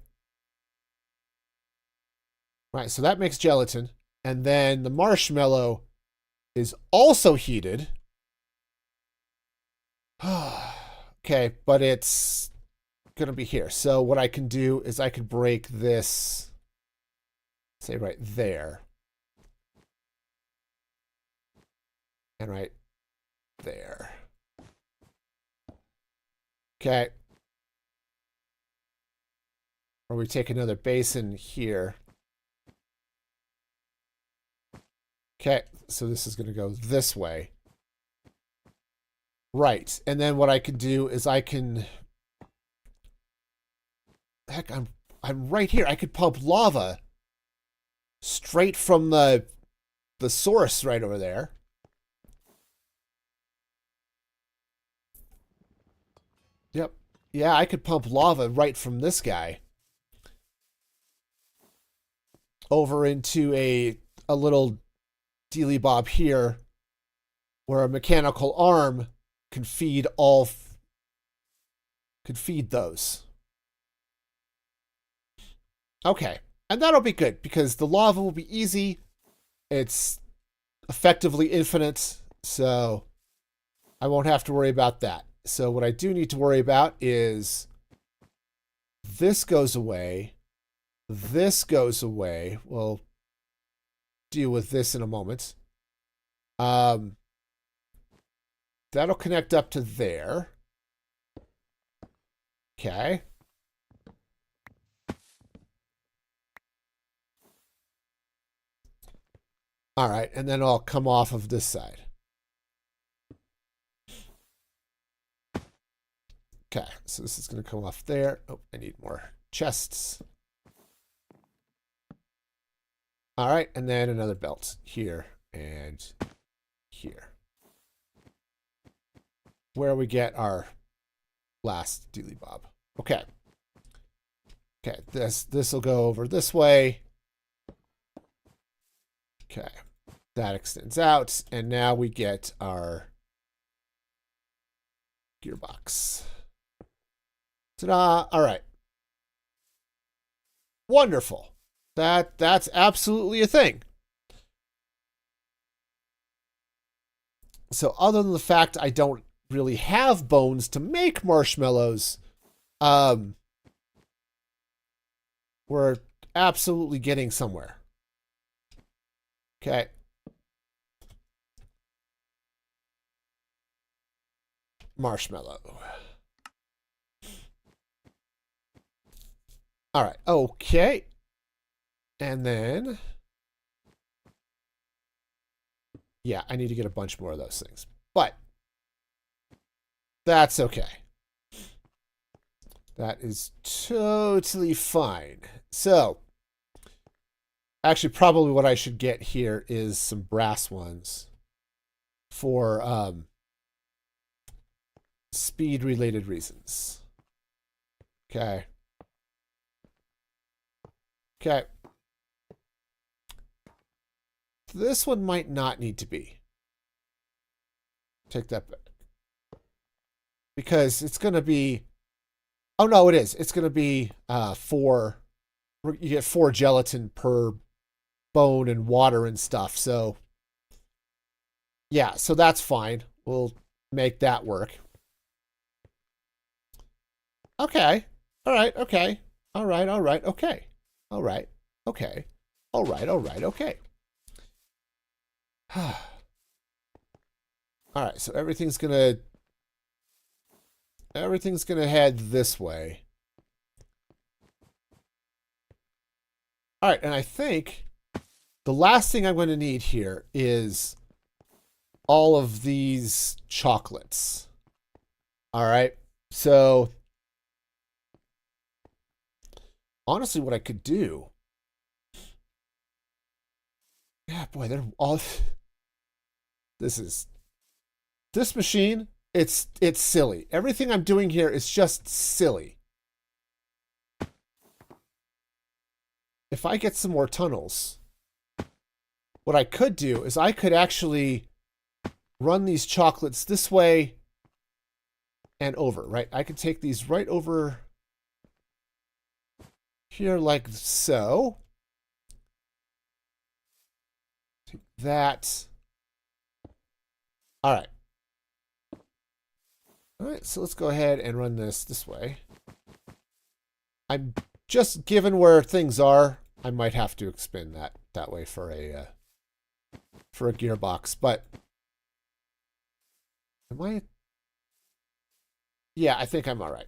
Right, so that makes gelatin. And then the marshmallow is also heated. Okay, but it's going to be here. So what I can do is I could break this, say right there. And right there. Okay. Or we take another basin here. Okay, so this is going to go this way. Right, and then what I can do is I can... Heck, I'm right here. I could pump lava straight from the source right over there. Yep. Yeah, I could pump lava right from this guy over into a little dealy bob here where a mechanical arm can feed those. Okay. And that'll be good because the lava will be easy. It's effectively infinite, so I won't have to worry about that. So what I do need to worry about is this goes away. This goes away. We'll deal with this in a moment. That'll connect up to there. Okay. All right, and then I'll come off of this side. Okay, so this is going to come off there. Oh, I need more chests. All right, and then another belt here and here. where we get our last dealy bob. Okay. Okay, this will go over this way. Okay, that extends out, and now we get our gearbox. Ta-da! All right. Wonderful. That's absolutely a thing. So other than the fact I don't really have bones to make marshmallows, we're absolutely getting somewhere. Okay. Marshmallow. All right. Okay. And then, yeah, I need to get a bunch more of those things. But that's okay. That is totally fine. So, actually, probably what I should get here is some brass ones for speed-related reasons. Okay. Okay. This one might not need to be. Take that back. Because it's going to be... Oh, no, it is. It's going to be 4... You get 4 gelatin per bone and water and stuff. So, yeah, so that's fine. We'll make that work. Okay. All right. Okay. All right. All right. Okay. All right. Okay. All right. All right. Okay. All right. So everything's gonna head this way. All right. And I think the last thing I'm going to need here is all of these chocolates. All right. So honestly, what I could do... Yeah, boy, they're all... This machine, it's silly. Everything I'm doing here is just silly. If I get some more tunnels, what I could do is I could actually run these chocolates this way and over, right? I could take these right over here like so. Take that. All right. All right, so let's go ahead and run this way. I'm just given where things are, I might have to expand that way for a gearbox, but am I? Yeah, I think I'm all right.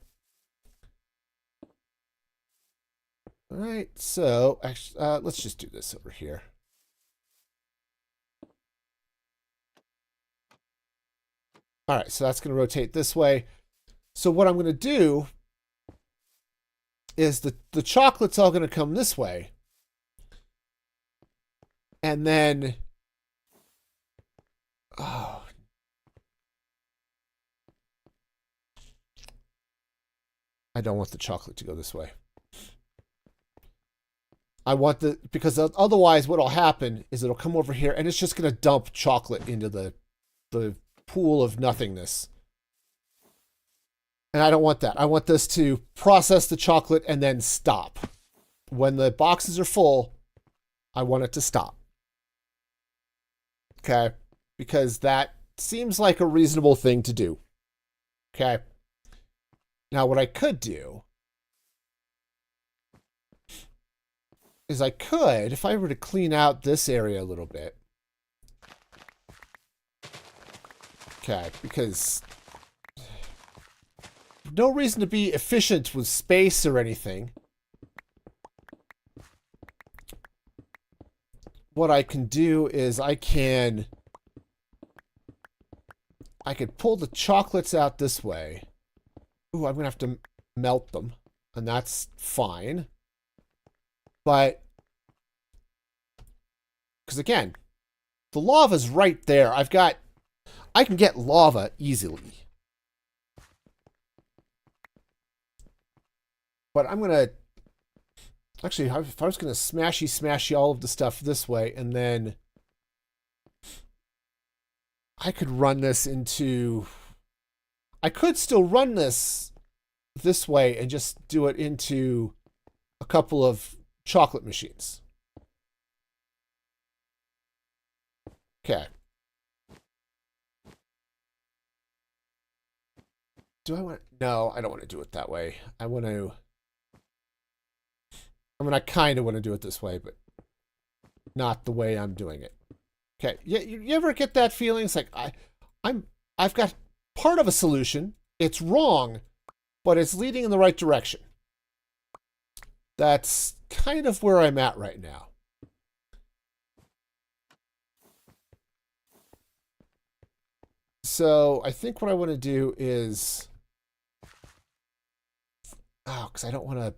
All right, so actually, let's just do this over here. All right, so that's going to rotate this way. So what I'm going to do is the chocolate's all going to come this way. And then... Oh. I don't want the chocolate to go this way. I want because otherwise what'll happen is it'll come over here and it's just going to dump chocolate into the pool of nothingness. And I don't want that. I want this to process the chocolate and then stop. When the boxes are full, I want it to stop. Okay? Because that seems like a reasonable thing to do. Okay? Now, what I could do is I could, if I were to clean out this area a little bit. Okay, because no reason to be efficient with space or anything. What I can do is I could pull the chocolates out this way. Ooh, I'm going to have to melt them, and that's fine. But, because again, the lava's right there. I can get lava easily. But I'm going to, actually, if I was going to smashy all of the stuff this way, and then I could run this into, I could still run this way and just do it into a couple of chocolate machines. Okay. Do I want, no, I don't want to do it that way. I want to, I mean, I kind of want to do it this way, but not the way I'm doing it. Okay. You ever get that feeling? It's like, I've got part of a solution. It's wrong, but it's leading in the right direction. That's kind of where I'm at right now. So I think what I want to do is, oh, because I don't want to.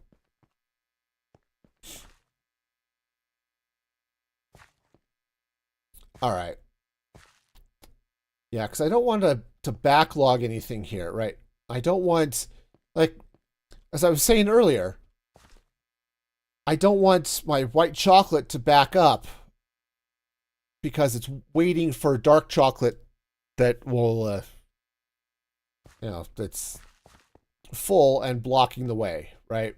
All right. Yeah, because I don't want to backlog anything here, right? I don't want, like, as I was saying earlier, I don't want my white chocolate to back up because it's waiting for dark chocolate that will, that's full and blocking the way, right?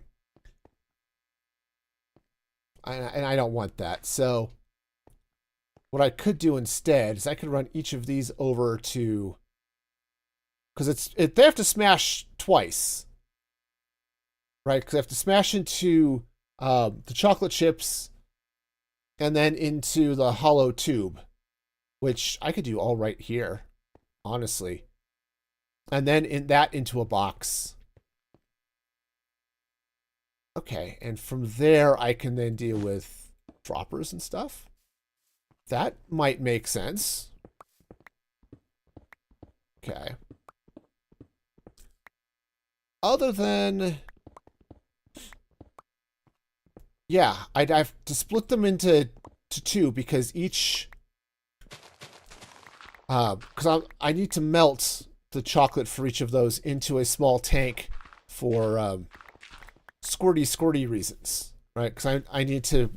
And I don't want that. So what I could do instead is I could run each of these over to, because they have to smash twice, right? Because I have to smash into the chocolate chips and then into the hollow tube, which I could do all right here, honestly. And then into a box. Okay, and from there I can then deal with droppers and stuff. That might make sense. Okay. Other than, yeah, I'd have to split them into two because each, because I need to melt the chocolate for each of those into a small tank for squirty reasons, right? Because I need to,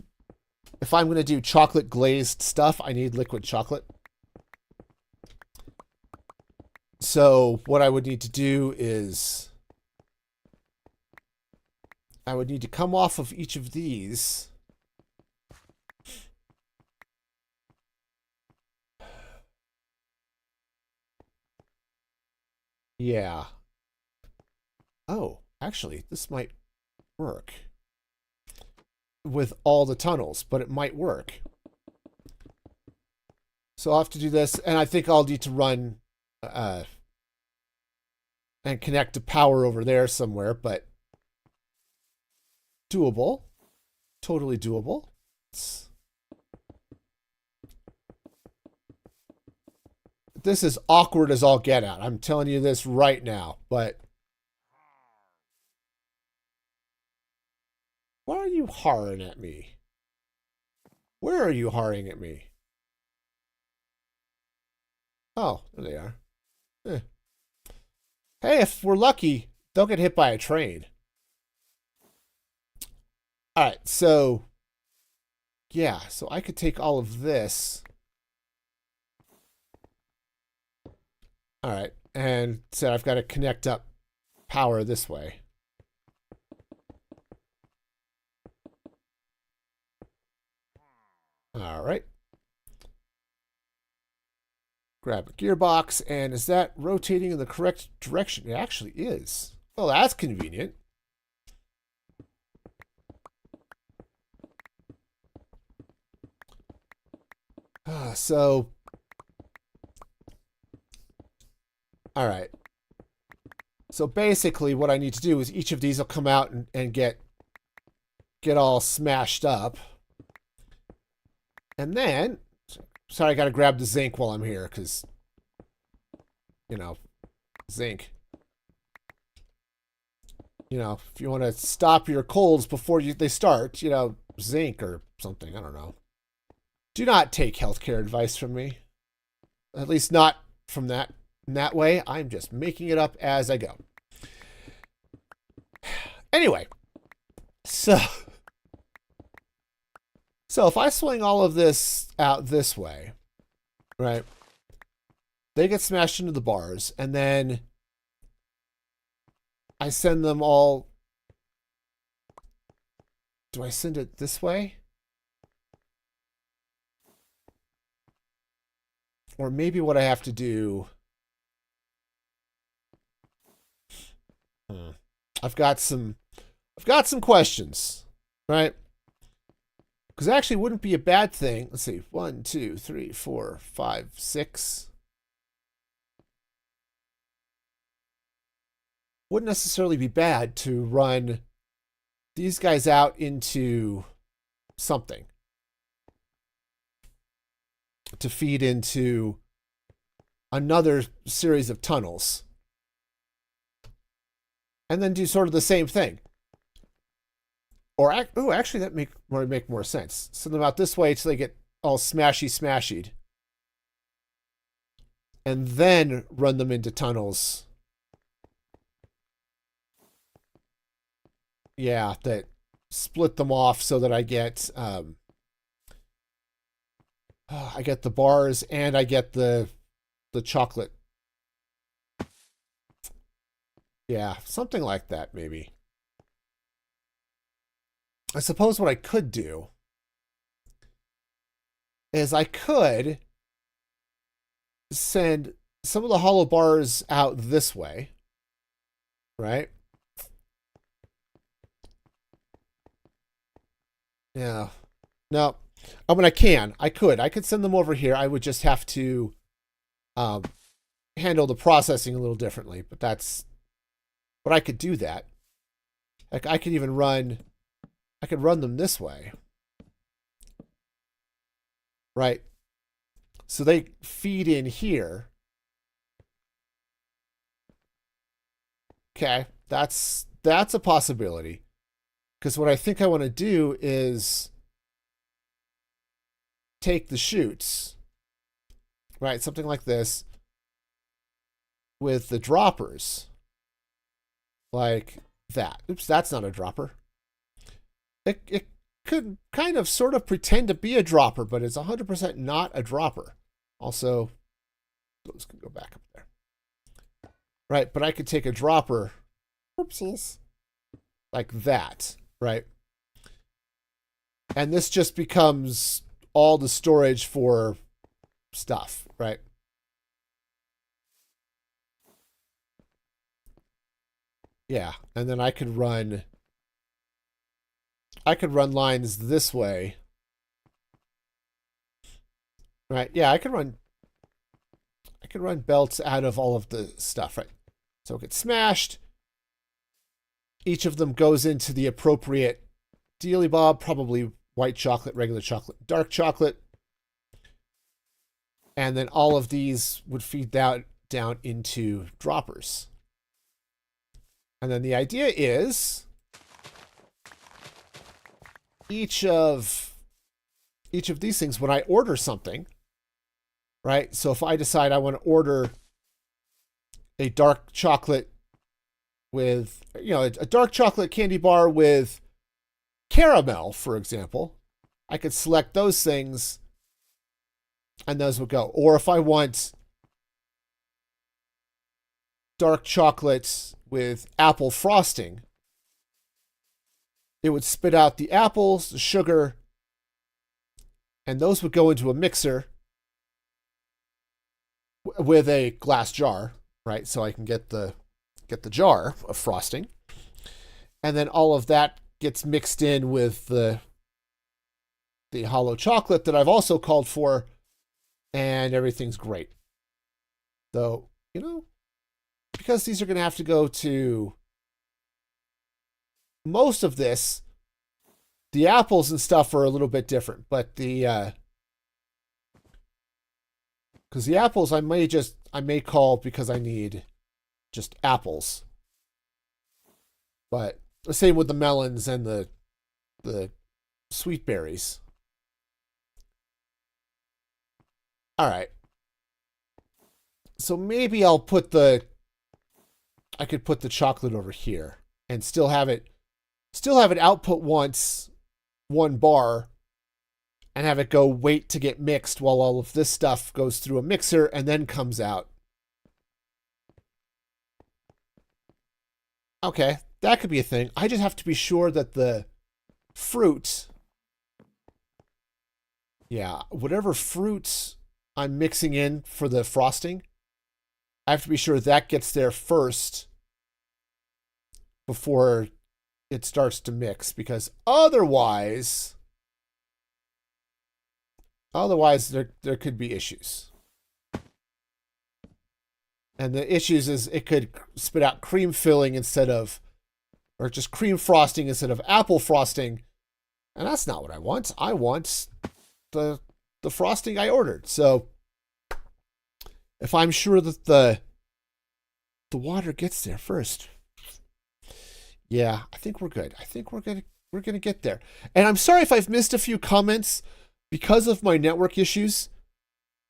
if I'm going to do chocolate glazed stuff, I need liquid chocolate. So what I would need to do is I would need to come off of each of these. Yeah. Oh, actually, this might work with all the tunnels, but it might work. So I'll have to do this, and I think I'll need to run and connect to power over there somewhere, but doable. Totally doable. This is awkward as all get out. I'm telling you this right now, but why are you hollering at me? Where are you hollering at me? Oh, there they are. Hey, if we're lucky, they'll get hit by a train. All right, so yeah, so I could take all of this. All right, and so I've got to connect up power this way. All right. Grab a gearbox, and is that rotating in the correct direction? It actually is. Well, that's convenient. So, all right. So basically what I need to do is each of these will come out and get all smashed up. And then, sorry, I got to grab the zinc while I'm here because, zinc. If you want to stop your colds before they start, zinc or something. I don't know. Do not take healthcare advice from me. At least not from that in that way. I'm just making it up as I go. Anyway, So, so if I swing all of this out this way, right? They get smashed into the bars, and then I send them all. Do I send it this way? Or maybe what I have to do. I've got some questions, right? Because it actually wouldn't be a bad thing. Let's see. 1, 2, 3, 4, 5, 6. Wouldn't necessarily be bad to run these guys out into something to feed into another series of tunnels. And then do sort of the same thing. Or, actually, that would make more sense. Send them out this way so they get all smashy. And then run them into tunnels. Yeah, that split them off so that I get the bars and I get the chocolate. Yeah, something like that, maybe. I suppose what I could do is I could send some of the hollow bars out this way, right? Yeah. No. I mean, I could send them over here. I would just have to handle the processing a little differently, but I could do that. Like I could run them this way. Right. So they feed in here. Okay. That's a possibility. Because what I think I want to do is take the chutes, right? Something like this with the droppers. Like that. Oops, that's not a dropper. It could kind of sort of pretend to be a dropper, but it's 100% not a dropper. Also, those can go back up there. Right, but I could take a dropper, oopsies, like that, right? And this just becomes all the storage for stuff, right? Yeah, and then I could run lines this way. Right? Yeah, I could run belts out of all of the stuff, right? So it gets smashed. Each of them goes into the appropriate dealy bob, probably white chocolate, regular chocolate, dark chocolate. And then all of these would feed down into droppers. And then the idea is each of these things, when I order something, right? So if I decide I want to order a dark chocolate with, a dark chocolate candy bar with caramel, for example, I could select those things and those would go. Or if I want dark chocolate with apple frosting, it would spit out the apples, the sugar, and those would go into a mixer with a glass jar, right? So I can get the jar of frosting. And then all of that gets mixed in with the hollow chocolate that I've also called for, and everything's great. Though, because these are going to have to go to most of this, the apples and stuff are a little bit different, but because the apples I may call because I need just apples. But the same with the melons and the sweet berries. All right. So maybe I could put the chocolate over here and still have it still have it output once, 1 bar, and have it go wait to get mixed while all of this stuff goes through a mixer and then comes out. Okay, that could be a thing. I just have to be sure that the fruit, yeah, whatever fruits I'm mixing in for the frosting, I have to be sure that gets there first before it starts to mix, because otherwise there could be issues. And the issues is it could spit out cream filling instead of, or just cream frosting instead of apple frosting. And that's not what I want. I want the frosting I ordered. So if I'm sure that the water gets there first, yeah, I think we're good. I think we're gonna get there. And I'm sorry if I've missed a few comments because of my network issues.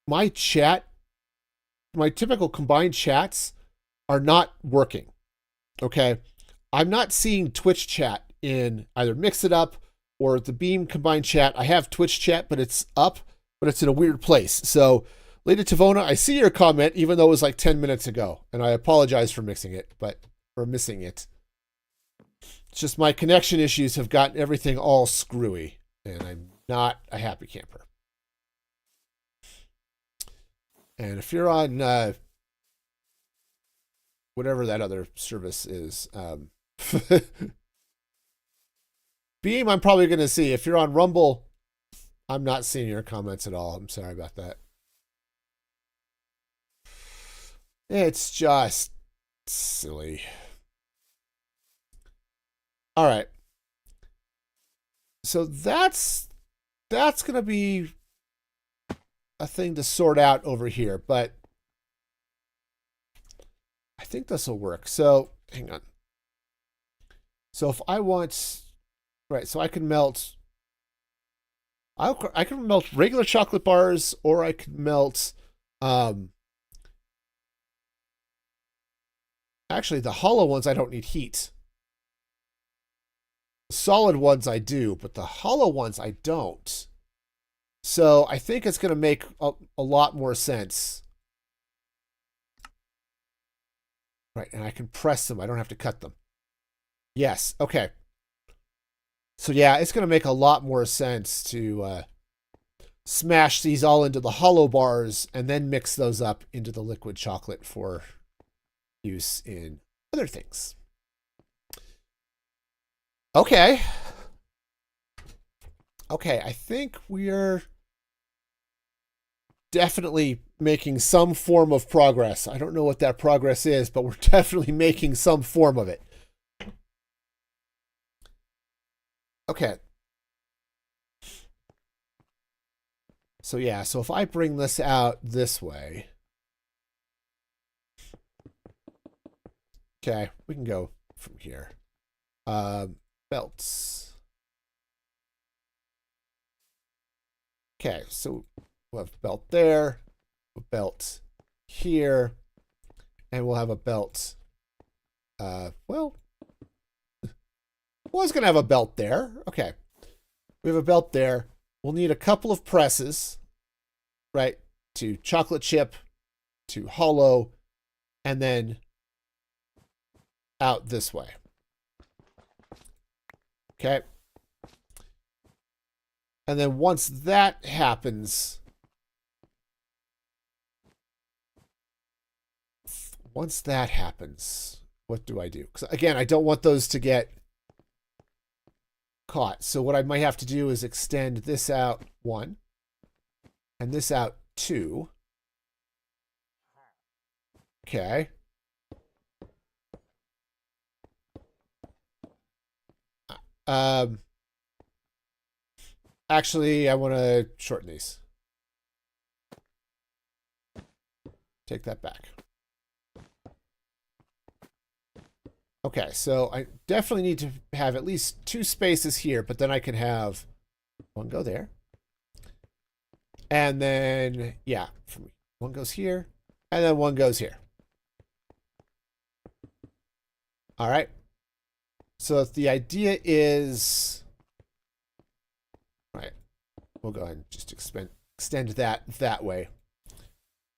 My typical combined chats are not working. Okay. I'm not seeing Twitch chat in either Mix It Up or the Beam combined chat. I have Twitch chat, but it's up, but it's in a weird place. So, Lady Tavona, I see your comment, even though it was like 10 minutes ago, and I apologize for missing it. It's just my connection issues have gotten everything all screwy, and I'm not a happy camper. And if you're on whatever that other service is, Beam, I'm probably going to see. If you're on Rumble, I'm not seeing your comments at all. I'm sorry about that. It's just silly. All right. So that's going to be a thing to sort out over here, but I think this will work. So hang on. So if I want, right, so I can melt, I can melt regular chocolate bars, or I can melt, actually the hollow ones I don't need heat. Solid ones I do, but the hollow ones I don't. So I think it's going to make a lot more sense. Right, and I can press them. I don't have to cut them. Yes, okay. So yeah, it's going to make a lot more sense to smash these all into the hollow bars and then mix those up into the liquid chocolate for use in other things. Okay. Okay, I think we're definitely making some form of progress. I don't know what that progress is, but we're definitely making some form of it. Okay. So yeah, so if I bring this out this way, okay, we can go from here. Belts. Okay, so we'll have a belt there, a belt here, and we'll have a belt. Well, was going to have a belt there. Okay. We have a belt there. We'll need a couple of presses, right? To chocolate chip, to hollow, and then out this way. Okay. And then once that happens, what do I do? Because again, I don't want those to get caught. So what I might have to do is extend this out 1 and this out 2. Okay. Actually, I want to shorten these. Take that back. Okay, so I definitely need to have at least 2 spaces here, but then I can have one go there. And then, yeah, one goes here, and then one goes here. All right. So the idea is, right, we'll go ahead and just extend that way.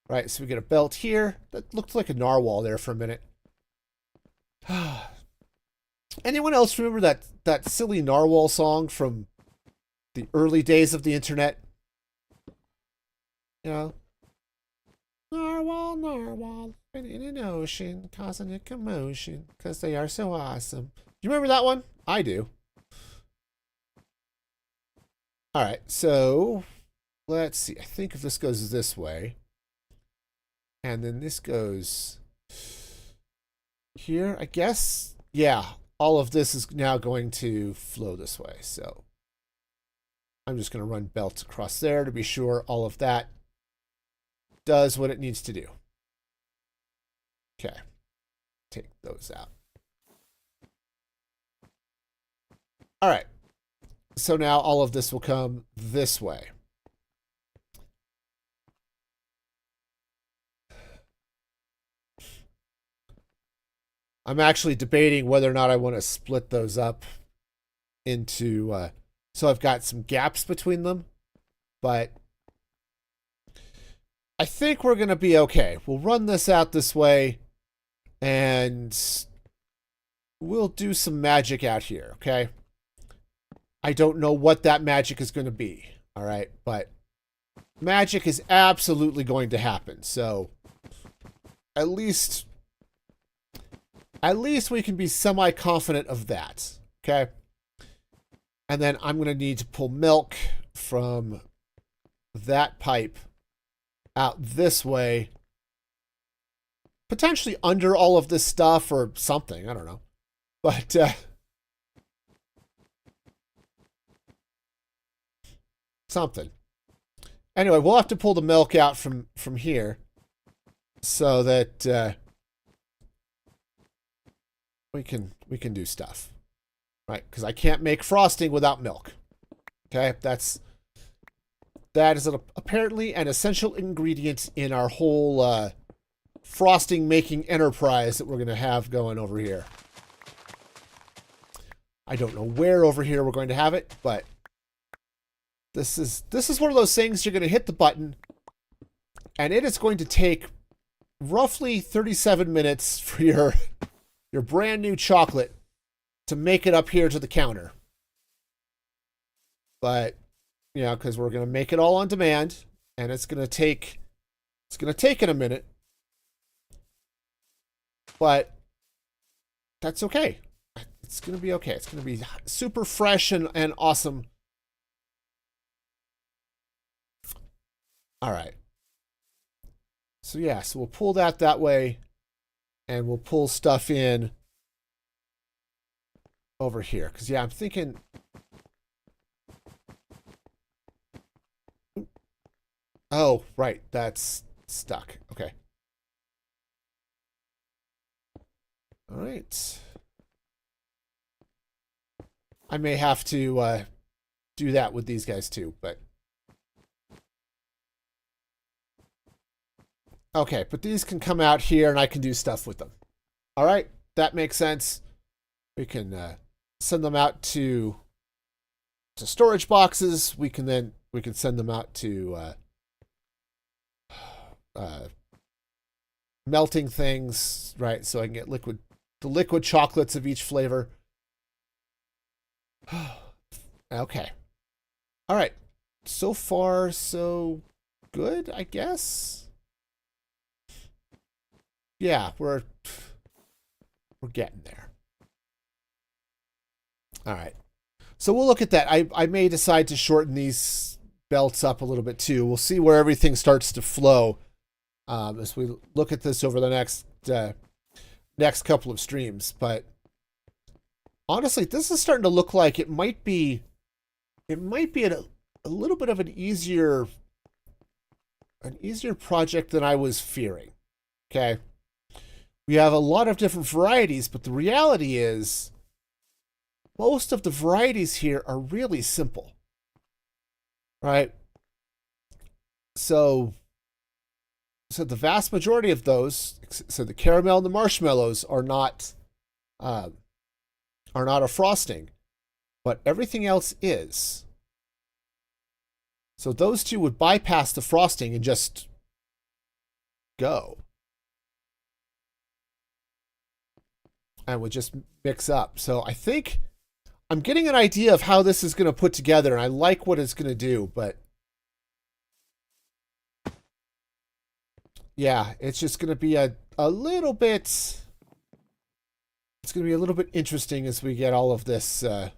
Right, so we get a belt here. That looked like a narwhal there for a minute. Anyone else remember that silly narwhal song from the early days of the internet? You know, narwhal, narwhal, in an ocean, causing a commotion, because they are so awesome. Do you remember that one? I do. All right, so let's see. I think if this goes this way, and then this goes here, I guess. Yeah, all of this is now going to flow this way. So I'm just going to run belts across there to be sure all of that does what it needs to do. Okay, take those out. All right, so now all of this will come this way. I'm actually debating whether or not I want to split those up into, so I've got some gaps between them, but I think we're going to be okay. We'll run this out this way, and we'll do some magic out here, okay? I don't know what that magic is going to be, all right? But magic is absolutely going to happen, so at least we can be semi-confident of that, okay? And then I'm going to need to pull milk from that pipe out this way, potentially under all of this stuff or something, I don't know. But something. Anyway, we'll have to pull the milk out from here so that we can do stuff, right? Because I can't make frosting without milk. Okay, that is apparently an essential ingredient in our whole frosting making enterprise that we're going to have going over here. I don't know where over here we're going to have it, but this is one of those things you're going to hit the button, and it is going to take roughly 37 minutes for your brand new chocolate to make it up here to the counter. But, you know, because we're going to make it all on demand, and it's going to take it a minute. But that's okay. It's going to be okay. It's going to be super fresh and awesome. All right. So yeah, so we'll pull that way, and we'll pull stuff in over here. Because, yeah, I'm thinking... Oh, right. That's stuck. Okay. All right. I may have to do that with these guys too, but... Okay, but these can come out here and I can do stuff with them. All right, that makes sense. We can send them out to storage boxes. We can send them out to melting things, right? So I can get the liquid chocolates of each flavor. Okay. All right. So far, so good, I guess. Yeah, we're getting there. All right. So we'll look at that. I may decide to shorten these belts up a little bit too. We'll see where everything starts to flow as we look at this over the next couple of streams. But honestly, this is starting to look like it might be a little bit of an easier project than I was fearing. Okay. We have a lot of different varieties, but the reality is most of the varieties here are really simple, right? So the vast majority of those, so the caramel and the marshmallows are not are not a frosting, but everything else is. So those two would bypass the frosting and just go. And would just mix up. So I think I'm getting an idea of how this is going to put together, and I like what it's going to do, but yeah, it's just going to be a little bit, it's going to be a little bit interesting as we get all of this, so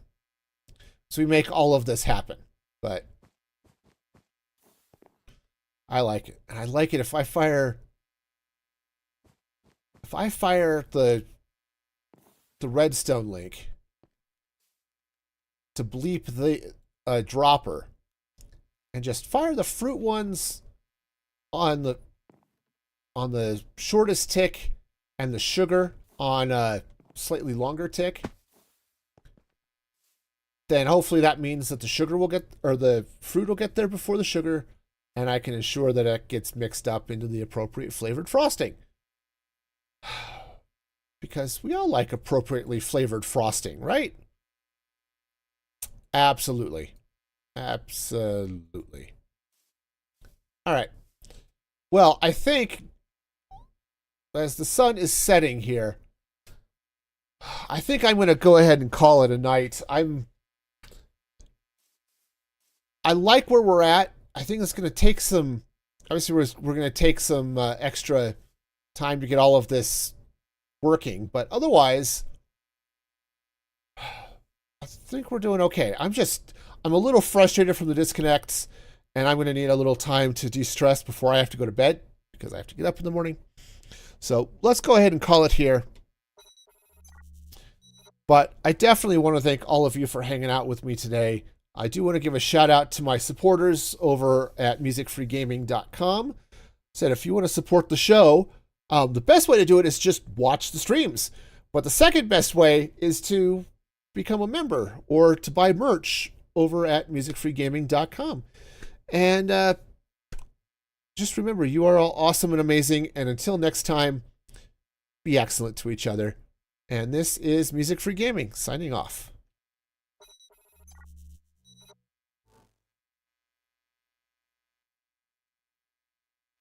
we make all of this happen. But I like it. And I like it if I fire the redstone link to bleep the dropper and just fire the fruit ones on the shortest tick and the sugar on a slightly longer tick, then hopefully that means that the sugar will get, or the fruit will get there before the sugar, and I can ensure that it gets mixed up into the appropriate flavored frosting. Because we all like appropriately flavored frosting, right? Absolutely. Absolutely. All right. Well, I think as the sun is setting here, I think I'm going to go ahead and call it a night. I like where we're at. I think it's going to take some, obviously we're going to take some extra time to get all of this working, but otherwise, I think we're doing okay. I'm a little frustrated from the disconnects, and I'm going to need a little time to de-stress before I have to go to bed, because I have to get up in the morning. So let's go ahead and call it here. But I definitely want to thank all of you for hanging out with me today. I do want to give a shout out to my supporters over at musicfreegaming.com. Said if you want to support the show, the best way to do it is just watch the streams. But the second best way is to become a member or to buy merch over at musicfreegaming.com. And just remember, you are all awesome and amazing. And until next time, be excellent to each other. And this is Music Free Gaming, signing off.